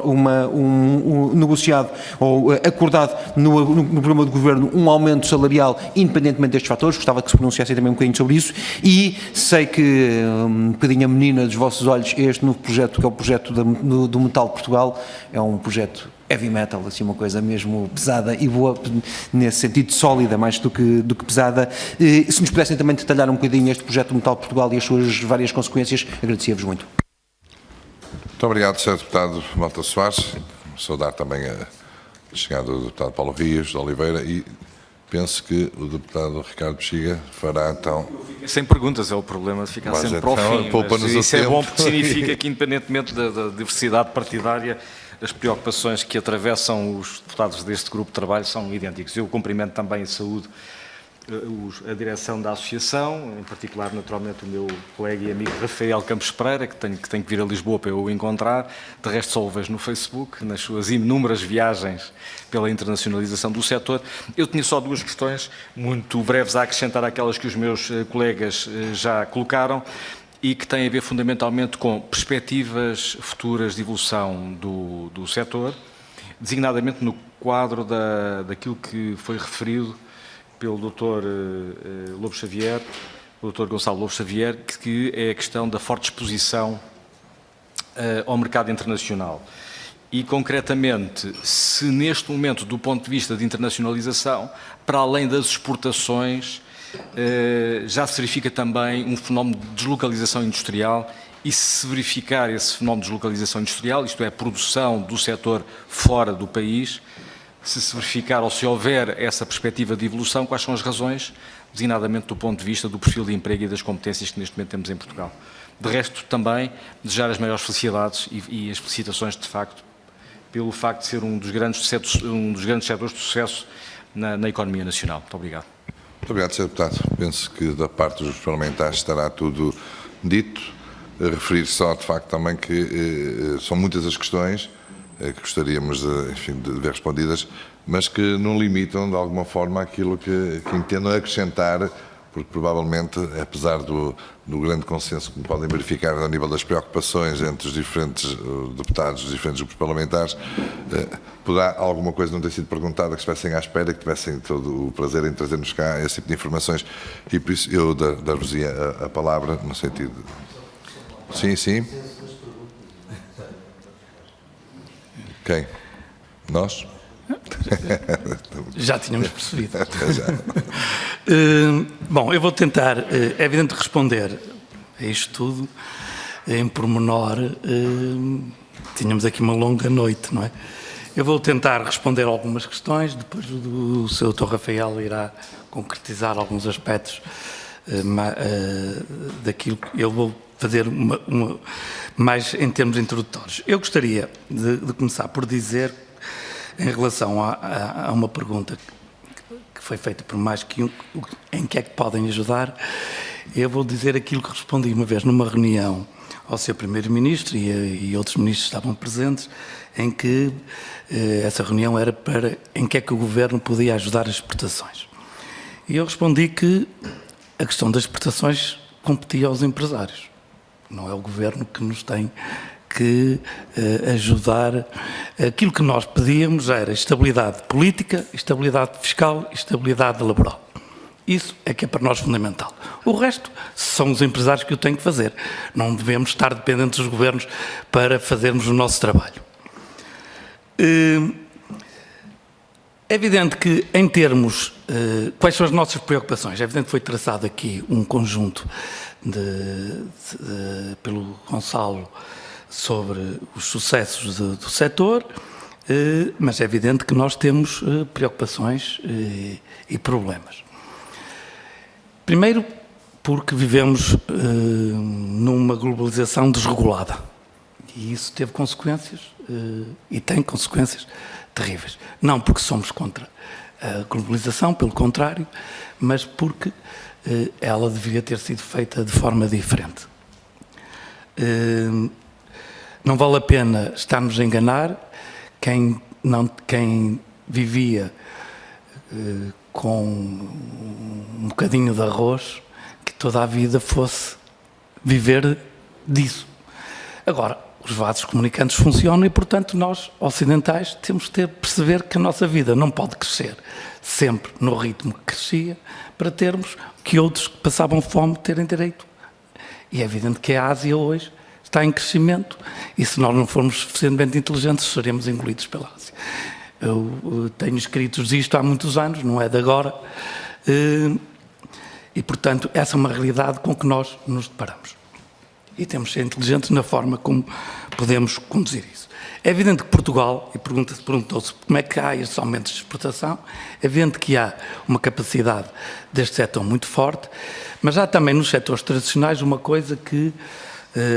[SPEAKER 7] negociado ou acordado no programa de governo um aumento salarial independentemente destes fatores. Gostava que se pronunciasse também um bocadinho sobre isso. E sei que um bocadinho a menina dos vossos olhos, este novo projeto, que é o projeto do Metal de Portugal, é um projeto heavy metal, assim, uma coisa mesmo pesada e boa, nesse sentido sólida, mais do que pesada. Se nos pudessem também detalhar um bocadinho este projeto do Metal de Portugal e as suas várias consequências, agradecia-vos muito.
[SPEAKER 1] Muito obrigado, Sr. Deputado Mota Soares. Saudar também a chegada do Deputado Paulo Rios de Oliveira e penso que o Deputado Ricardo Bexiga fará então...
[SPEAKER 8] Sem perguntas, é o problema de ficar sempre para o fim, mas isso é bom porque significa que, independentemente da diversidade partidária, as preocupações que atravessam os deputados deste grupo de trabalho são idênticos. Eu cumprimento também em saúde a direção da associação, em particular, naturalmente, o meu colega e amigo Rafael Campos Pereira, que tenho que vir a Lisboa para eu o encontrar. De resto, só o vejo no Facebook, nas suas inúmeras viagens pela internacionalização do setor. Eu tinha só duas questões muito breves a acrescentar àquelas que os meus colegas já colocaram e que têm a ver fundamentalmente com perspectivas futuras de evolução do setor, designadamente no quadro daquilo que foi referido pelo Dr. Lobo Xavier, o Dr. Gonçalo Lobo Xavier, que é a questão da forte exposição ao mercado internacional. E, concretamente, se neste momento, do ponto de vista de internacionalização, para além das exportações, já se verifica também um fenómeno de deslocalização industrial e se verificar esse fenómeno de deslocalização industrial, isto é, a produção do setor fora do país, se verificar ou se houver essa perspectiva de evolução, quais são as razões, designadamente do ponto de vista do perfil de emprego e das competências que neste momento temos em Portugal. De resto, também, desejar as maiores felicidades e as felicitações, de facto, pelo facto de ser um dos grandes setores de sucesso na economia nacional. Muito obrigado.
[SPEAKER 1] Muito obrigado, Sr. Deputado. Penso que da parte dos parlamentares estará tudo dito. Referir só, de facto, também que são muitas as questões que gostaríamos de ver respondidas, mas que não limitam de alguma forma aquilo que entendam acrescentar, porque provavelmente, apesar do grande consenso que podem verificar a nível das preocupações entre os diferentes deputados, os diferentes grupos parlamentares, poderá alguma coisa não ter sido perguntada, que estivessem à espera, que tivessem todo o prazer em trazer-nos cá esse tipo de informações, e por isso eu dar-vos-ia a palavra, no sentido... Sim, sim. Quem? Nós?
[SPEAKER 2] Já tínhamos percebido. Bom, eu vou tentar, é evidente, responder a isto tudo em pormenor. Tínhamos aqui uma longa noite, não é? Eu vou tentar responder algumas questões, depois o Sr. Dr. Rafael irá concretizar alguns aspectos daquilo que eu vou fazer mais em termos introdutórios. Eu gostaria de começar por dizer, em relação a uma pergunta que foi feita por mais que um, em que é que podem ajudar, eu vou dizer aquilo que respondi uma vez numa reunião ao Sr. Primeiro-Ministro e outros ministros estavam presentes, em que essa reunião era para em que é que o Governo podia ajudar as exportações. E eu respondi que a questão das exportações competia aos empresários. Não é o Governo que nos tem que ajudar. Aquilo que nós pedíamos era estabilidade política, estabilidade fiscal e estabilidade laboral. Isso é que é para nós fundamental. O resto são os empresários que o têm que fazer. Não devemos estar dependentes dos governos para fazermos o nosso trabalho. É evidente que, em termos, quais são as nossas preocupações? É evidente que foi traçado aqui um conjunto pelo Gonçalo sobre os sucessos do setor, mas é evidente que nós temos preocupações e problemas. Primeiro, porque vivemos numa globalização desregulada. E isso teve consequências, e tem consequências terríveis. Não porque somos contra a globalização, pelo contrário, mas porque ela deveria ter sido feita de forma diferente. Não vale a pena estarmos a enganar quem vivia com um bocadinho de arroz, que toda a vida fosse viver disso. Agora, os vasos comunicantes funcionam e, portanto, nós, ocidentais, temos de perceber que a nossa vida não pode crescer sempre no ritmo que crescia para termos que outros que passavam fome terem direito. E é evidente que a Ásia hoje está em crescimento e se nós não formos suficientemente inteligentes seremos engolidos pela Ásia. Eu tenho escritos isto há muitos anos, não é de agora, e portanto essa é uma realidade com que nós nos deparamos. E temos de ser inteligentes na forma como podemos conduzir isso. É evidente que Portugal, e perguntou-se como é que há estes aumentos de exportação, é evidente que há uma capacidade deste setor muito forte, mas há também nos setores tradicionais uma coisa que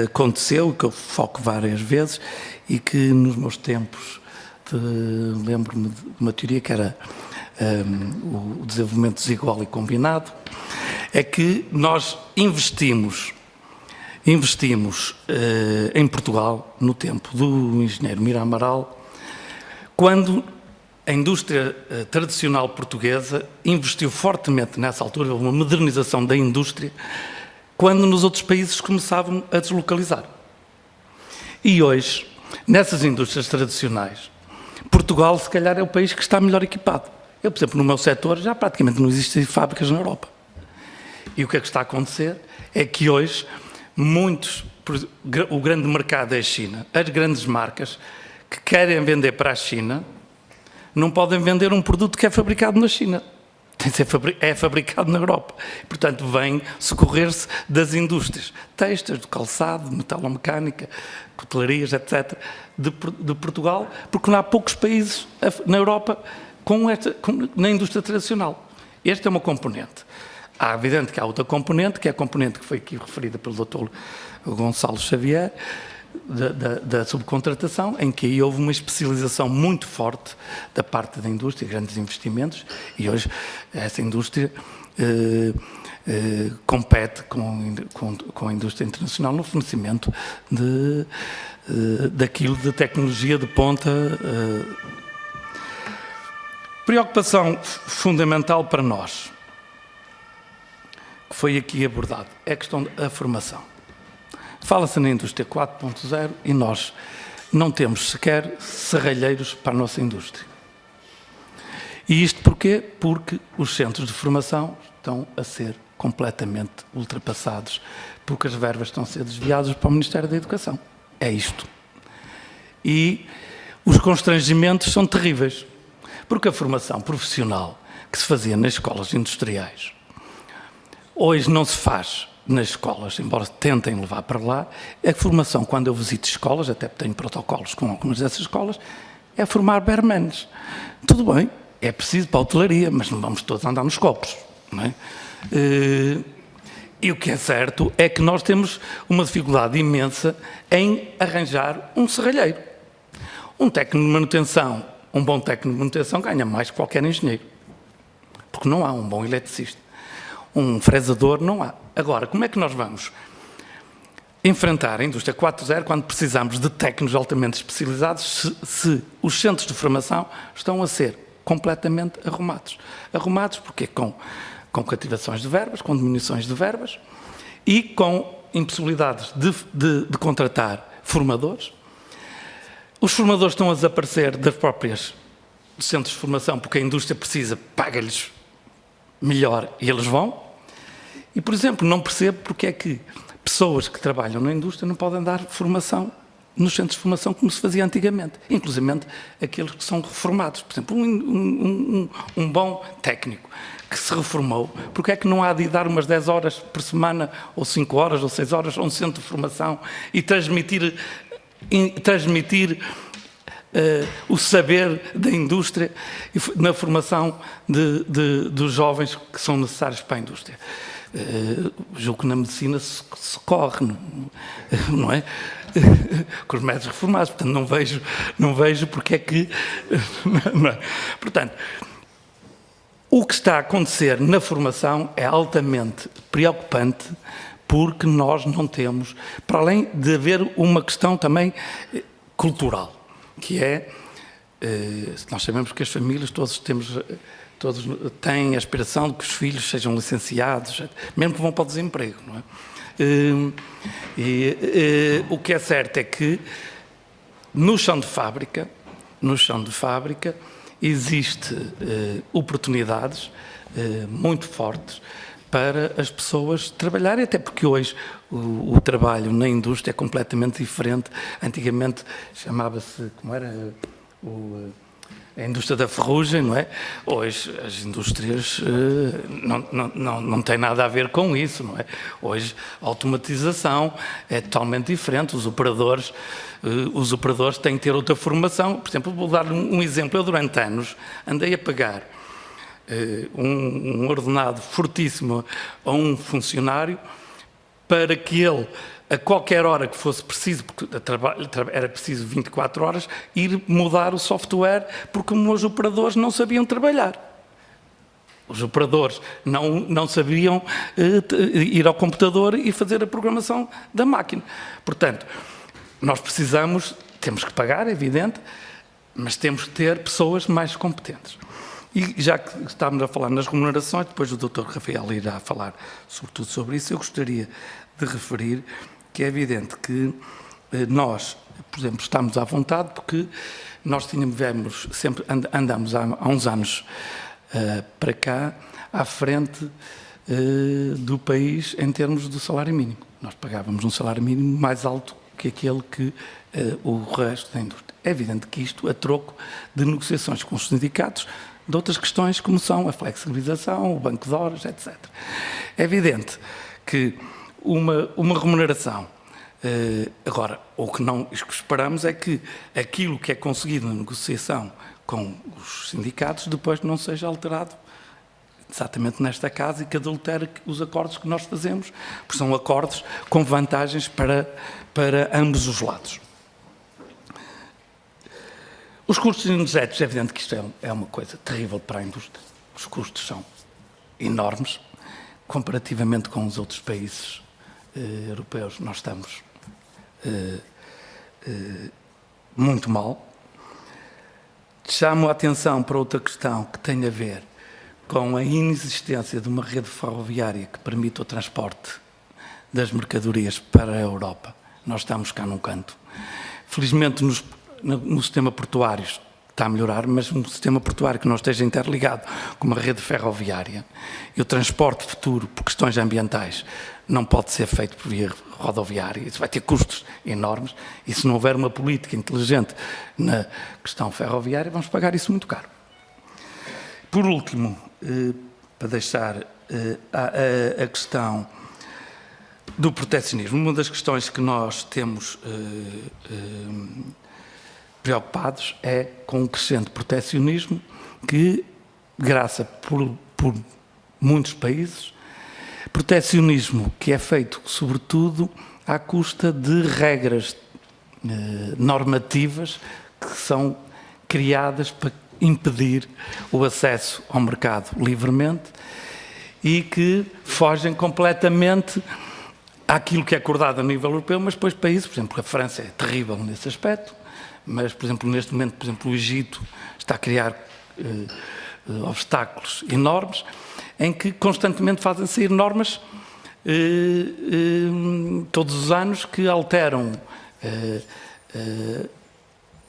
[SPEAKER 2] aconteceu, que eu foco várias vezes, e que nos meus tempos lembro-me de uma teoria que era o desenvolvimento desigual e combinado, é que nós investimos em Portugal, no tempo do engenheiro Mira Amaral, quando a indústria tradicional portuguesa investiu fortemente nessa altura, uma modernização da indústria, quando nos outros países começavam a deslocalizar. E hoje, nessas indústrias tradicionais, Portugal, se calhar, é o país que está melhor equipado. Eu, por exemplo, no meu setor, já praticamente não existem fábricas na Europa. E o que é que está a acontecer é que hoje o grande mercado é a China. As grandes marcas que querem vender para a China não podem vender um produto que é fabricado na China. É fabricado na Europa. Portanto, vem socorrer-se das indústrias têxteis, do calçado, metalomecânica, cutelarias, etc., de Portugal, porque não há poucos países na Europa na indústria tradicional. Esta é uma componente. Há, evidente que há outra componente, que é a componente que foi aqui referida pelo Dr. Gonçalo Xavier, da subcontratação, em que aí houve uma especialização muito forte da parte da indústria, grandes investimentos, e hoje essa indústria compete com a indústria internacional no fornecimento daquilo de tecnologia de ponta. Preocupação fundamental para nós, que foi aqui abordado, é a questão da formação. Fala-se na indústria 4.0 e nós não temos sequer serralheiros para a nossa indústria. E isto porquê? Porque os centros de formação estão a ser completamente ultrapassados, porque as verbas estão a ser desviadas para o Ministério da Educação. É isto. E os constrangimentos são terríveis, porque a formação profissional que se fazia nas escolas industriais, hoje não se faz nas escolas, embora tentem levar para lá. A formação, quando eu visito escolas, até tenho protocolos com algumas dessas escolas, é formar barmanes. Tudo bem, é preciso para a hotelaria, mas não vamos todos andar nos copos, não é? E o que é certo é que nós temos uma dificuldade imensa em arranjar um serralheiro. Um técnico de manutenção, um bom técnico de manutenção ganha mais que qualquer engenheiro, porque não há um bom eletricista. Um fresador não há. Agora, como é que nós vamos enfrentar a indústria 4.0 quando precisamos de técnicos altamente especializados se os centros de formação estão a ser completamente arrumados? Arrumados porque com cativações de verbas, com diminuições de verbas e com impossibilidades de contratar formadores. Os formadores estão a desaparecer das próprias centros de formação porque a indústria precisa, paga-lhes melhor e eles vão. E, por exemplo, não percebo porque é que pessoas que trabalham na indústria não podem dar formação nos centros de formação como se fazia antigamente, inclusive aqueles que são reformados. Por exemplo, um bom técnico que se reformou, porque é que não há de dar umas 10 horas por semana, ou 5 horas, ou 6 horas, a um centro de formação e transmitir o saber da indústria na formação dos jovens que são necessários para a indústria? Julgo que na medicina se corre, não é? Com os médicos reformados, portanto não vejo porque é que... Não é? Portanto, o que está a acontecer na formação é altamente preocupante, porque nós não temos, para além de haver uma questão também cultural, que é, nós sabemos que as famílias, todos têm a aspiração de que os filhos sejam licenciados, mesmo que vão para o desemprego, não é? O que é certo é que no chão de fábrica existe oportunidades muito fortes para as pessoas trabalharem, até porque hoje o trabalho na indústria é completamente diferente. Antigamente chamava-se, como era, a indústria da ferrugem, não é? Hoje as indústrias não têm nada a ver com isso, não é? Hoje a automatização é totalmente diferente, os operadores têm que ter outra formação. Por exemplo, vou dar um exemplo. Eu durante anos andei a pagar um ordenado fortíssimo a um funcionário para que ele, a qualquer hora que fosse preciso, porque era preciso 24 horas, ir mudar o software, porque os operadores não sabiam trabalhar. Os operadores não sabiam ir ao computador e fazer a programação da máquina. Portanto, nós temos que pagar, é evidente, mas temos que ter pessoas mais competentes. E já que estamos a falar nas remunerações, depois o Dr. Rafael irá falar sobretudo sobre isso, eu gostaria de referir que é evidente que nós, por exemplo, estamos à vontade porque nós andamos há uns anos para cá à frente do país em termos do salário mínimo. Nós pagávamos um salário mínimo mais alto que aquele que o resto da indústria. É evidente que isto a troco de negociações com os sindicatos de outras questões como são a flexibilização, o banco de horas, etc. É evidente que uma remuneração, agora, o que esperamos é que aquilo que é conseguido na negociação com os sindicatos depois não seja alterado exatamente nesta casa e que adultere os acordos que nós fazemos, porque são acordos com vantagens para ambos os lados. Os custos energéticos, é evidente que isto é uma coisa terrível para a indústria. Os custos são enormes, comparativamente com os outros países europeus, nós estamos muito mal. Chamo a atenção para outra questão que tem a ver com a inexistência de uma rede ferroviária que permita o transporte das mercadorias para a Europa. Nós estamos cá num canto. Felizmente, no sistema portuário está a melhorar, mas um sistema portuário que não esteja interligado com uma rede ferroviária e o transporte futuro, por questões ambientais, não pode ser feito por via rodoviária. Isso vai ter custos enormes e se não houver uma política inteligente na questão ferroviária, vamos pagar isso muito caro. Por último, para deixar a questão do proteccionismo, uma das questões que nós temos preocupados é com o crescente proteccionismo que graça por muitos países, proteccionismo que é feito sobretudo à custa de regras normativas que são criadas para impedir o acesso ao mercado livremente e que fogem completamente àquilo que é acordado a nível europeu, mas depois países, por exemplo, a França é terrível nesse aspecto, mas, por exemplo, neste momento, por exemplo, o Egito está a criar obstáculos enormes em que constantemente fazem sair normas todos os anos que alteram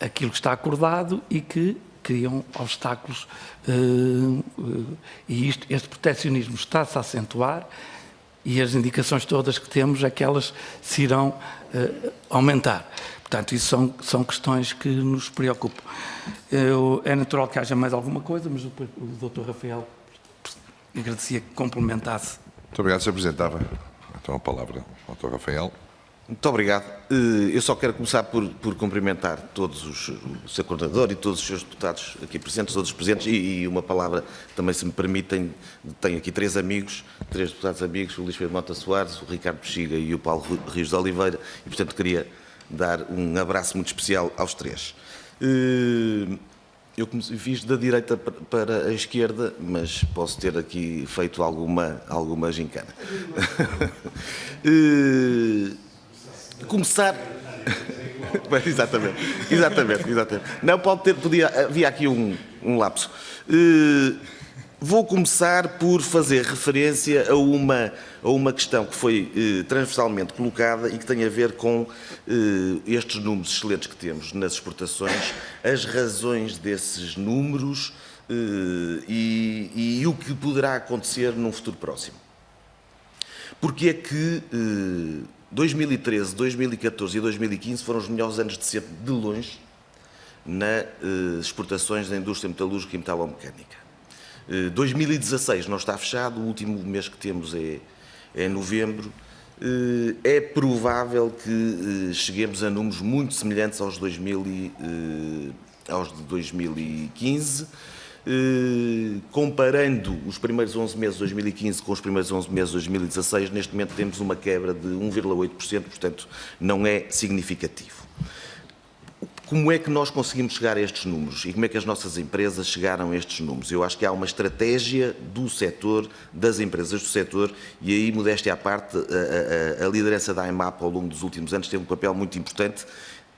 [SPEAKER 2] aquilo que está acordado e que criam obstáculos e este proteccionismo está-se a acentuar e as indicações todas que temos é que elas se irão aumentar. Portanto, isso são questões que nos preocupam. É natural que haja mais alguma coisa, mas o Dr. Rafael agradecia que complementasse.
[SPEAKER 1] Muito obrigado, Sr. Presidente. Dava então a palavra ao Dr. Rafael.
[SPEAKER 9] Muito obrigado. Eu só quero começar por cumprimentar todos o Sr. Coordenador e todos os seus deputados aqui presentes, todos os presentes, e uma palavra também, se me permitem, tenho aqui três deputados amigos, o Luís Pedro Mota Soares, o Ricardo Bexiga e o Paulo Rios de Oliveira, e portanto queria dar um abraço muito especial aos três. Eu fiz da direita para a esquerda, mas posso ter aqui feito alguma gincana. Começar... Exatamente. Não, havia aqui um lapso. Vou começar por fazer referência a uma questão que foi transversalmente colocada e que tem a ver com estes números excelentes que temos nas exportações, as razões desses números e o que poderá acontecer num futuro próximo. Porque é que 2013, 2014 e 2015 foram os melhores anos de sempre, de longe, nas exportações da indústria metalúrgica e metalomecânica. 2016 não está fechado, o último mês que temos é novembro. É provável que cheguemos a números muito semelhantes aos de 2015. Comparando os primeiros 11 meses de 2015 com os primeiros 11 meses de 2016, neste momento temos uma quebra de 1,8%, portanto não é significativo. Como é que nós conseguimos chegar a estes números e como é que as nossas empresas chegaram a estes números? Eu acho que há uma estratégia do setor, das empresas do setor, e aí, modéstia à parte, a liderança da AIMAP ao longo dos últimos anos teve um papel muito importante,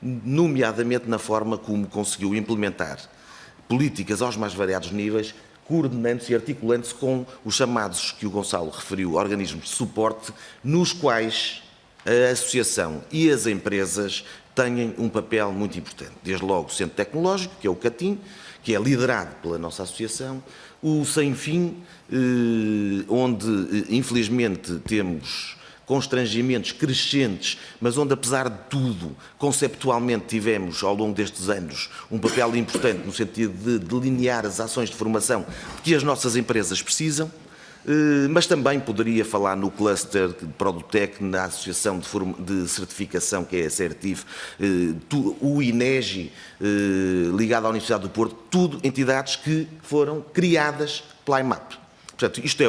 [SPEAKER 9] nomeadamente na forma como conseguiu implementar políticas aos mais variados níveis, coordenando-se e articulando-se com os chamados, que o Gonçalo referiu, organismos de suporte, nos quais a associação e as empresas têm um papel muito importante. Desde logo o Centro Tecnológico, que é o CATIM, que é liderado pela nossa associação, o Sem Fim, onde infelizmente temos constrangimentos crescentes, mas onde, apesar de tudo, conceptualmente tivemos, ao longo destes anos, um papel importante no sentido de delinear as ações de formação que as nossas empresas precisam, mas também poderia falar no cluster de Produtec, na associação de certificação, que é a CERTIF, o INEGI, ligado à Universidade do Porto, tudo entidades que foram criadas pela AIMAP. Portanto, isto é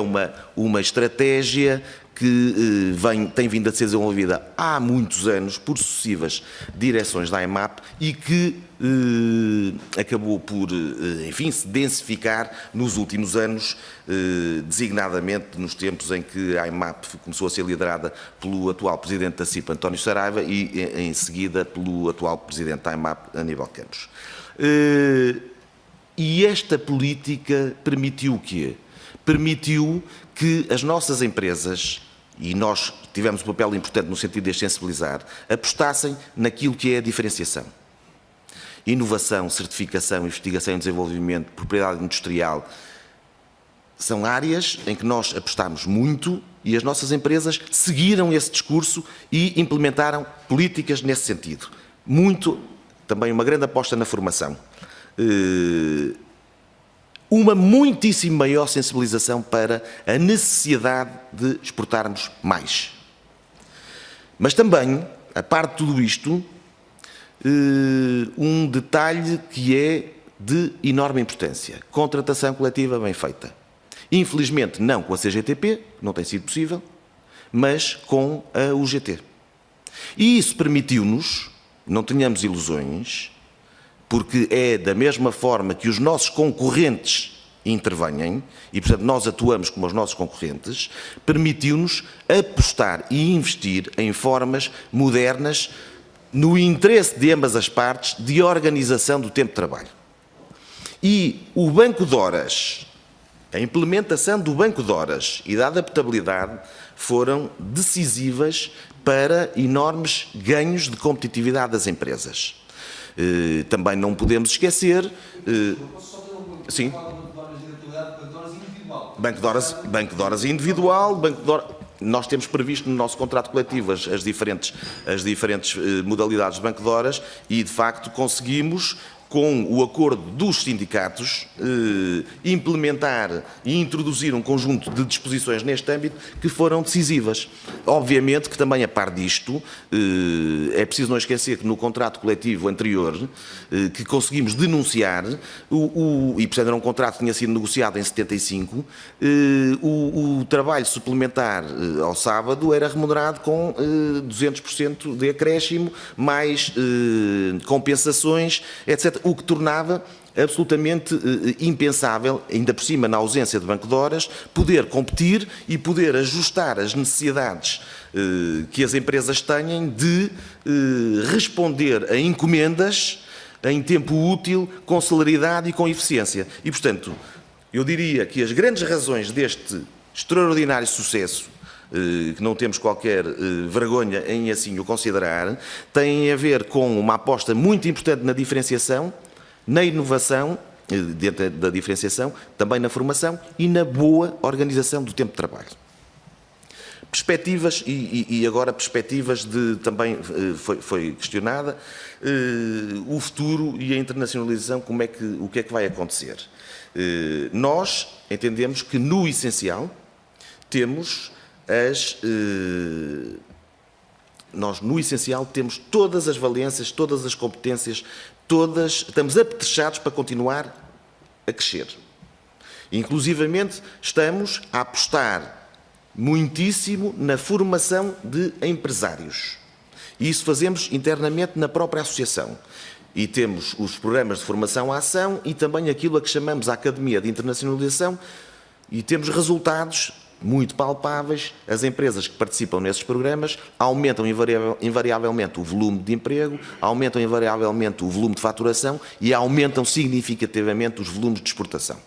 [SPEAKER 9] uma estratégia que tem vindo a ser desenvolvida há muitos anos por sucessivas direções da AIMAP e que acabou por, enfim, se densificar nos últimos anos, designadamente nos tempos em que a AIMAP começou a ser liderada pelo atual Presidente da CIP, António Saraiva, e em seguida pelo atual Presidente da AIMAP, Aníbal Campos. E esta política permitiu o quê? Permitiu que as nossas empresas, e nós tivemos um papel importante no sentido de as sensibilizar, apostassem naquilo que é a diferenciação. Inovação, certificação, investigação e desenvolvimento, propriedade industrial, são áreas em que nós apostamos muito e as nossas empresas seguiram esse discurso e implementaram políticas nesse sentido. Também uma grande aposta na formação. Uma muitíssimo maior sensibilização para a necessidade de exportarmos mais. Mas também, a parte de tudo isto, um detalhe que é de enorme importância. Contratação coletiva bem feita. Infelizmente, não com a CGTP, não tem sido possível, mas com a UGT. E isso permitiu-nos, não tenhamos ilusões, porque é da mesma forma que os nossos concorrentes intervenham, e portanto nós atuamos como os nossos concorrentes, permitiu-nos apostar e investir em formas modernas no interesse de ambas as partes de organização do tempo de trabalho. E o Banco de Horas, a implementação do Banco de Horas e da adaptabilidade foram decisivas para enormes ganhos de competitividade das empresas. Também não podemos esquecer... sim. Banco de Horas individual, Banco de Horas nós temos previsto no nosso contrato coletivo as diferentes modalidades de banco de horas e, de facto, conseguimos, com o acordo dos sindicatos, implementar e introduzir um conjunto de disposições neste âmbito que foram decisivas. Obviamente que também, a par disto, é preciso não esquecer que no contrato coletivo anterior, que conseguimos denunciar, e portanto era um contrato que tinha sido negociado em 75, o trabalho suplementar ao sábado era remunerado com 200% de acréscimo, mais compensações, etc. O que tornava absolutamente impensável, ainda por cima na ausência de banco de horas, poder competir e poder ajustar as necessidades que as empresas têm de responder a encomendas em tempo útil, com celeridade e com eficiência. E, portanto, eu diria que as grandes razões deste extraordinário sucesso, que não temos qualquer vergonha em assim o considerar, têm a ver com uma aposta muito importante na diferenciação, na inovação, dentro da diferenciação, também na formação e na boa organização do tempo de trabalho. Perspectivas, e agora perspectivas de, também foi questionada, o futuro e a internacionalização, o que é que vai acontecer? Nós entendemos que no essencial temos nós no essencial temos todas as valências, todas as competências, estamos apetrechados para continuar a crescer. Inclusivamente estamos a apostar muitíssimo na formação de empresários. E isso fazemos internamente na própria associação. E temos os programas de formação à ação e também aquilo a que chamamos a Academia de Internacionalização, e temos resultados muito palpáveis. As empresas que participam nesses programas aumentam invariavelmente o volume de emprego, aumentam invariavelmente o volume de faturação e aumentam significativamente os volumes de exportação.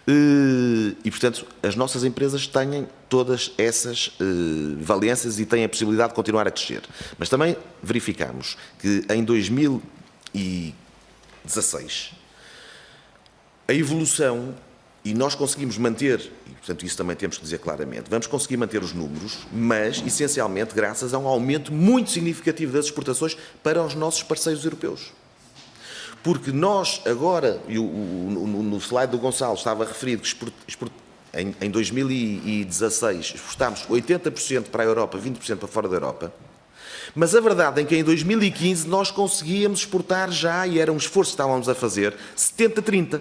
[SPEAKER 9] E, portanto, as nossas empresas têm todas essas valências e têm a possibilidade de continuar a crescer. Mas também verificamos que em 2016 a evolução, e nós conseguimos manter, e portanto isso também temos que dizer claramente, vamos conseguir manter os números, mas essencialmente graças a um aumento muito significativo das exportações para os nossos parceiros europeus. Porque nós agora, no slide do Gonçalo estava referido que em 2016 exportámos 80% para a Europa, 20% para fora da Europa, mas a verdade é que em 2015 nós conseguíamos exportar já, e era um esforço que estávamos a fazer, 70-30.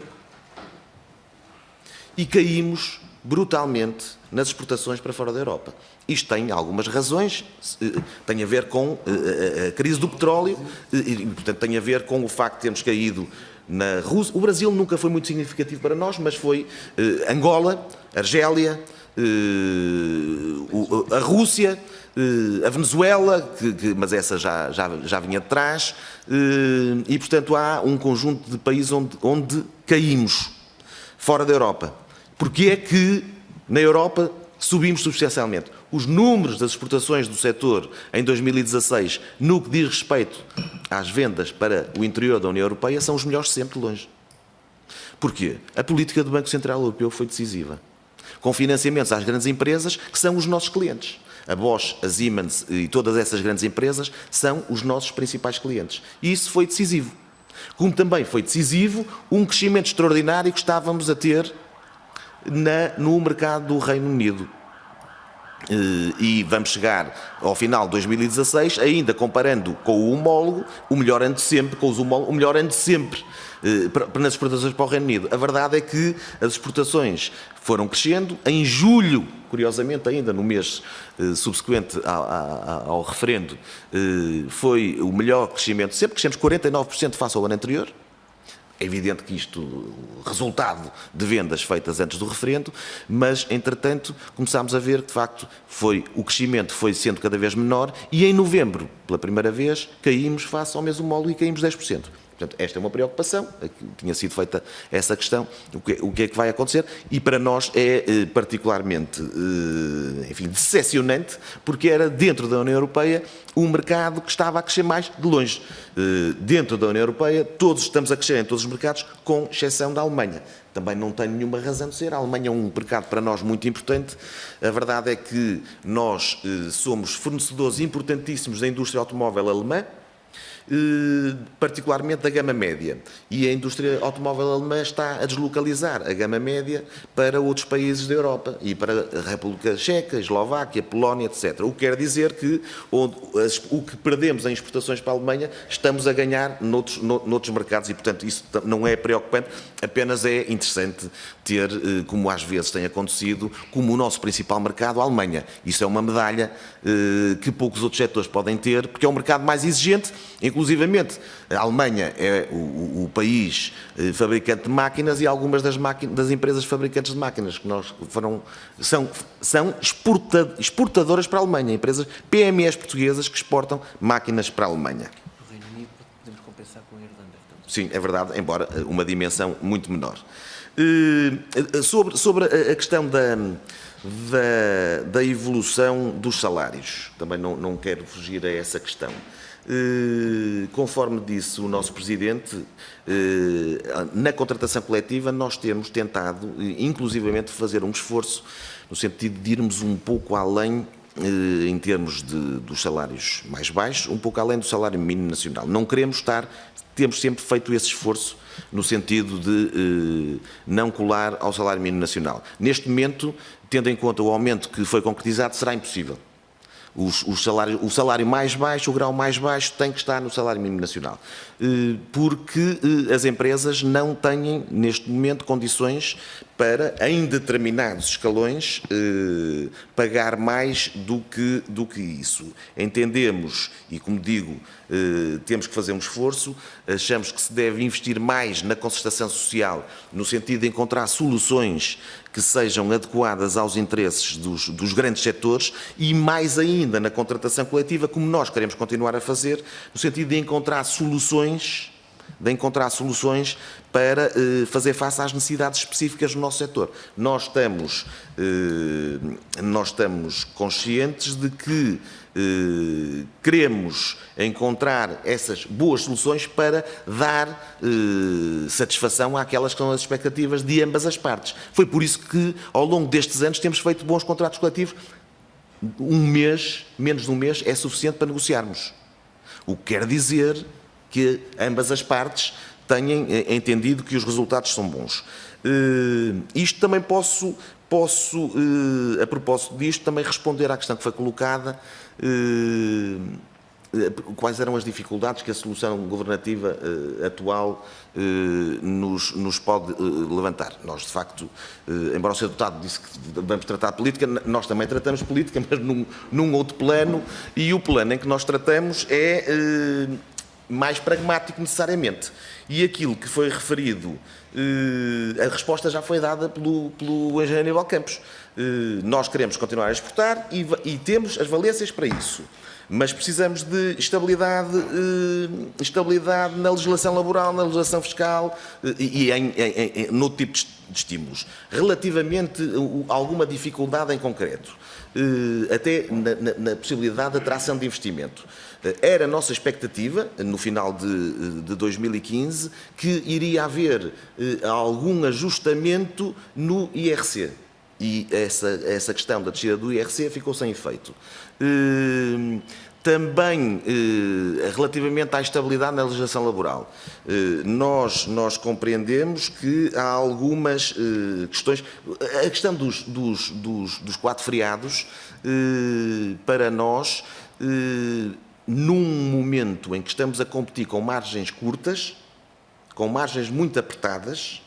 [SPEAKER 9] E caímos brutalmente nas exportações para fora da Europa. Isto tem algumas razões, tem a ver com a crise do petróleo, e, portanto, tem a ver com o facto de termos caído na Rússia. O Brasil nunca foi muito significativo para nós, mas foi Angola, Argélia, a Rússia, a Venezuela, mas essa já vinha de trás, e, portanto, há um conjunto de países onde caímos, fora da Europa. Porque é que na Europa subimos substancialmente? Os números das exportações do setor em 2016, no que diz respeito às vendas para o interior da União Europeia, são os melhores sempre de longe. Porquê? A política do Banco Central Europeu foi decisiva. Com financiamentos às grandes empresas, que são os nossos clientes. A Bosch, a Siemens e todas essas grandes empresas são os nossos principais clientes. E isso foi decisivo. Como também foi decisivo um crescimento extraordinário que estávamos a ter no mercado do Reino Unido. E vamos chegar ao final de 2016, ainda comparando com o homólogo, o melhor ano de sempre, com os homólogos, o melhor ano de sempre nas exportações para o Reino Unido. A verdade é que as exportações foram crescendo. Em julho, curiosamente, ainda no mês subsequente ao referendo, foi o melhor crescimento sempre. Crescemos 49% face ao ano anterior. É evidente que isto, resultado de vendas feitas antes do referendo, mas, entretanto, começámos a ver que, de facto, o crescimento foi sendo cada vez menor e, em novembro, pela primeira vez, caímos face ao mês homólogo e caímos 10%. Portanto, esta é uma preocupação, tinha sido feita essa questão, o que é que vai acontecer, e para nós é particularmente, enfim, decepcionante, porque era dentro da União Europeia um mercado que estava a crescer mais de longe. Dentro da União Europeia, todos estamos a crescer em todos os mercados, com exceção da Alemanha. Também não tem nenhuma razão de ser. A Alemanha é um mercado para nós muito importante. A verdade é que nós somos fornecedores importantíssimos da indústria automóvel alemã, particularmente da gama média, e a indústria automóvel alemã está a deslocalizar a gama média para outros países da Europa e para a República Checa, Eslováquia, Polónia, etc. O que quer dizer que o que perdemos em exportações para a Alemanha estamos a ganhar noutros mercados e, portanto, isso não é preocupante, apenas é interessante ter, como às vezes tem acontecido, como o nosso principal mercado a Alemanha. Isso é uma medalha que poucos outros setores podem ter, porque é um mercado mais exigente. Inclusivamente, a Alemanha é o país fabricante de máquinas e algumas das empresas fabricantes de máquinas que são exportadoras para a Alemanha, empresas PMEs portuguesas que exportam máquinas para a Alemanha.
[SPEAKER 3] O Reino Unido podemos compensar com a Irlanda.
[SPEAKER 9] Sim, é verdade, embora uma dimensão muito menor. Sobre a questão da evolução dos salários, também não quero fugir a essa questão. Conforme disse o nosso Presidente, na contratação coletiva nós temos tentado, inclusivamente, fazer um esforço no sentido de irmos um pouco além, em termos dos salários mais baixos, um pouco além do salário mínimo nacional. Não queremos temos sempre feito esse esforço no sentido de não colar ao salário mínimo nacional. Neste momento, tendo em conta o aumento que foi concretizado, será impossível. O salário mais baixo, o grau mais baixo, tem que estar no salário mínimo nacional. Porque as empresas não têm, neste momento, condições para, em determinados escalões, pagar mais do que isso. Entendemos, e como digo, temos que fazer um esforço, achamos que se deve investir mais na concertação social, no sentido de encontrar soluções que sejam adequadas aos interesses dos grandes setores e mais ainda na contratação coletiva, como nós queremos continuar a fazer, no sentido de encontrar soluções para fazer face às necessidades específicas do nosso setor. Nós estamos conscientes de que queremos encontrar essas boas soluções para dar satisfação àquelas que são as expectativas de ambas as partes. Foi por isso que, ao longo destes anos, temos feito bons contratos coletivos. Menos de um mês, é suficiente para negociarmos. O que quer dizer que ambas as partes tenham entendido que os resultados são bons. Isto também posso, a propósito disto, também responder à questão que foi colocada, quais eram as dificuldades que a solução governativa atual nos pode levantar. Nós, de facto, embora o Sr. Deputado disse que vamos tratar de política, nós também tratamos política, mas num outro plano, e o plano em que nós tratamos é mais pragmático necessariamente. E aquilo que foi referido, a resposta já foi dada pelo engenheiro Aníbal Campos. Nós queremos continuar a exportar e temos as valências para isso. Mas precisamos de estabilidade na legislação laboral, na legislação fiscal e no tipo de estímulos. Relativamente a alguma dificuldade em concreto, até na possibilidade de atração de investimento. Era a nossa expectativa, no final de 2015, que iria haver algum ajustamento no IRC. E essa questão da descida do IRC ficou sem efeito. Também, relativamente à estabilidade na legislação laboral, nós compreendemos que há algumas questões. A questão dos 4 feriados, para nós, num momento em que estamos a competir com margens curtas, com margens muito apertadas,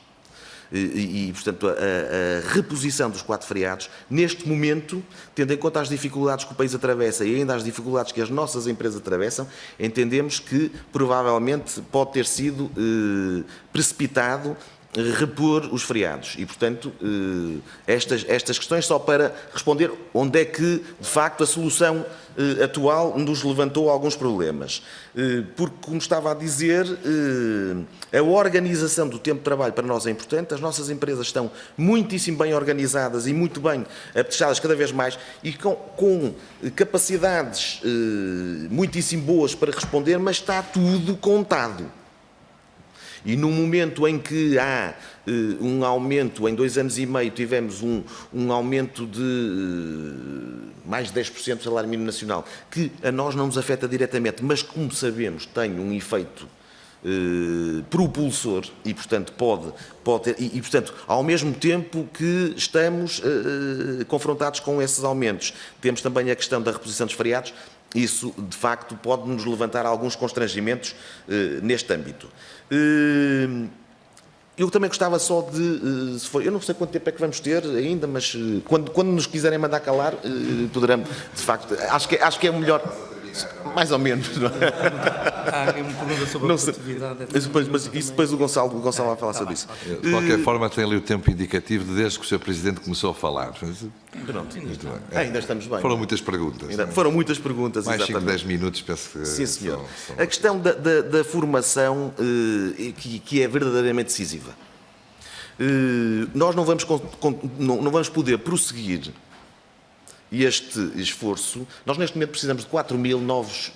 [SPEAKER 9] e portanto, a reposição dos 4 feriados, neste momento, tendo em conta as dificuldades que o país atravessa e ainda as dificuldades que as nossas empresas atravessam, entendemos que provavelmente pode ter sido precipitado repor os feriados. E, portanto, estas questões só para responder onde é que, de facto, a solução atual nos levantou alguns problemas. Porque, como estava a dizer, a organização do tempo de trabalho para nós é importante, as nossas empresas estão muitíssimo bem organizadas e muito bem apetrechadas cada vez mais e com capacidades muitíssimo boas para responder, mas está tudo contado. E no momento em que há um aumento, em 2 anos e meio tivemos um aumento de mais de 10% do salário mínimo nacional, que a nós não nos afeta diretamente, mas como sabemos tem um efeito propulsor e, portanto, pode ter, e, portanto, ao mesmo tempo que estamos confrontados com esses aumentos, temos também a questão da reposição dos feriados. Isso, de facto, pode nos levantar alguns constrangimentos neste âmbito. Eu também gostava só de, eu não sei quanto tempo é que vamos ter ainda, mas quando nos quiserem mandar calar, poderão, de facto, acho que é o melhor, mais ou menos. Não é?
[SPEAKER 2] Há uma pergunta sobre a produtividade.
[SPEAKER 9] Mas isso depois o Gonçalo vai falar sobre isso.
[SPEAKER 1] De qualquer forma, tem ali o tempo indicativo desde que o Sr. Presidente começou a falar.
[SPEAKER 9] Pronto. Ainda estamos bem.
[SPEAKER 1] Foram muitas perguntas.
[SPEAKER 9] Foram muitas perguntas,
[SPEAKER 1] mais
[SPEAKER 9] exatamente.
[SPEAKER 1] 5, 10 minutos, penso que...
[SPEAKER 9] Sim, senhor. A questão da formação, que é verdadeiramente decisiva. Nós não vamos poder prosseguir este esforço. Nós, neste momento, precisamos de 4.000 novos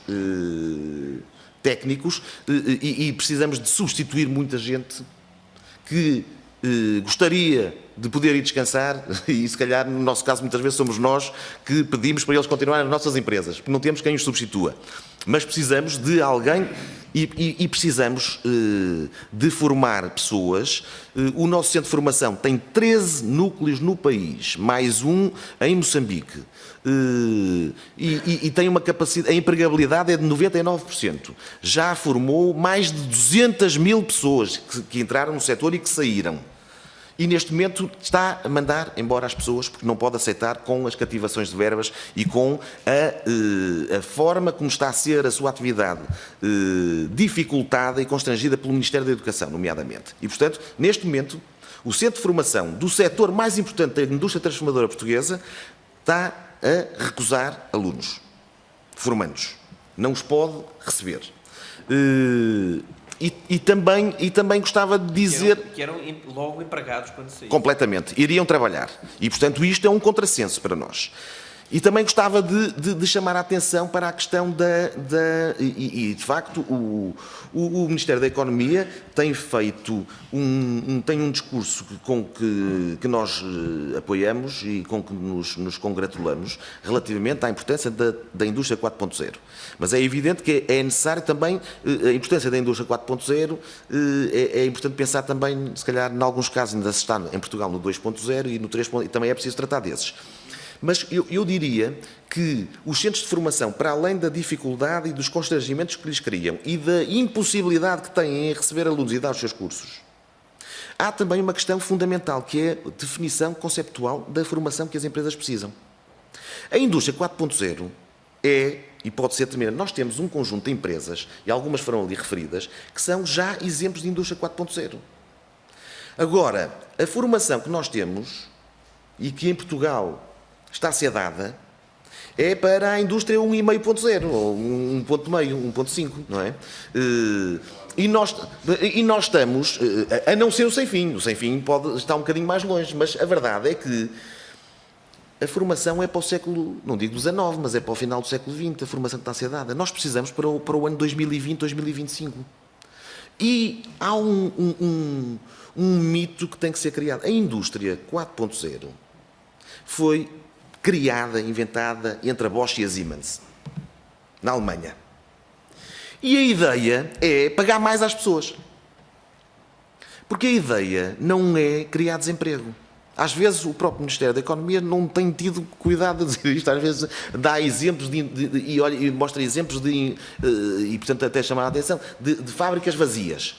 [SPEAKER 9] técnicos e precisamos de substituir muita gente que gostaria de poder ir descansar e, se calhar, no nosso caso, muitas vezes somos nós que pedimos para eles continuarem nas nossas empresas, porque não temos quem os substitua. Mas precisamos de alguém e precisamos de formar pessoas. O nosso centro de formação tem 13 núcleos no país, mais um em Moçambique. E tem uma capacidade, a empregabilidade é de 99%. Já formou mais de 200.000 pessoas que entraram no setor e que saíram. E neste momento está a mandar embora as pessoas porque não pode aceitar com as cativações de verbas e com a forma como está a ser a sua atividade dificultada e constrangida pelo Ministério da Educação, nomeadamente. E, portanto, neste momento, o centro de formação do setor mais importante da indústria transformadora portuguesa está a recusar alunos, formandos. Não os pode receber. E também gostava de dizer...
[SPEAKER 3] Que eram logo empregados quando saíram.
[SPEAKER 9] Completamente. Iriam trabalhar. E, portanto, isto é um contrassenso para nós. E também gostava de chamar a atenção para a questão de facto, o Ministério da Economia tem feito tem um discurso que nós apoiamos e com que nos congratulamos relativamente à importância da indústria 4.0. Mas é evidente que é necessário também, a importância da indústria 4.0, é importante pensar também, se calhar, em alguns casos ainda se está em Portugal no 2.0 e no 3.0, e também é preciso tratar desses. Mas eu diria que os centros de formação, para além da dificuldade e dos constrangimentos que lhes criam e da impossibilidade que têm em receber alunos e dar os seus cursos, há também uma questão fundamental, que é a definição conceptual da formação que as empresas precisam. A indústria 4.0 e pode ser determinante. Nós temos um conjunto de empresas, e algumas foram ali referidas, que são já exemplos de indústria 4.0. Agora, a formação que nós temos, e que em Portugal está a ser dada, é para a indústria 1,5.0, ou 1.5, 1.5, não é? E nós estamos, a não ser o sem fim pode estar um bocadinho mais longe, mas a verdade é que a formação é para o século, não digo XIX, mas é para o final do século XX, a formação que está a ser dada. Nós precisamos para o ano 2020, 2025. E há um mito que tem que ser criado. A indústria 4.0 foi criada, inventada entre a Bosch e a Siemens, na Alemanha. E a ideia é pagar mais às pessoas. Porque a ideia não é criar desemprego. Às vezes o próprio Ministério da Economia não tem tido cuidado de dizer isto, às vezes dá exemplos e mostra exemplos e portanto até chamar a atenção, de fábricas vazias.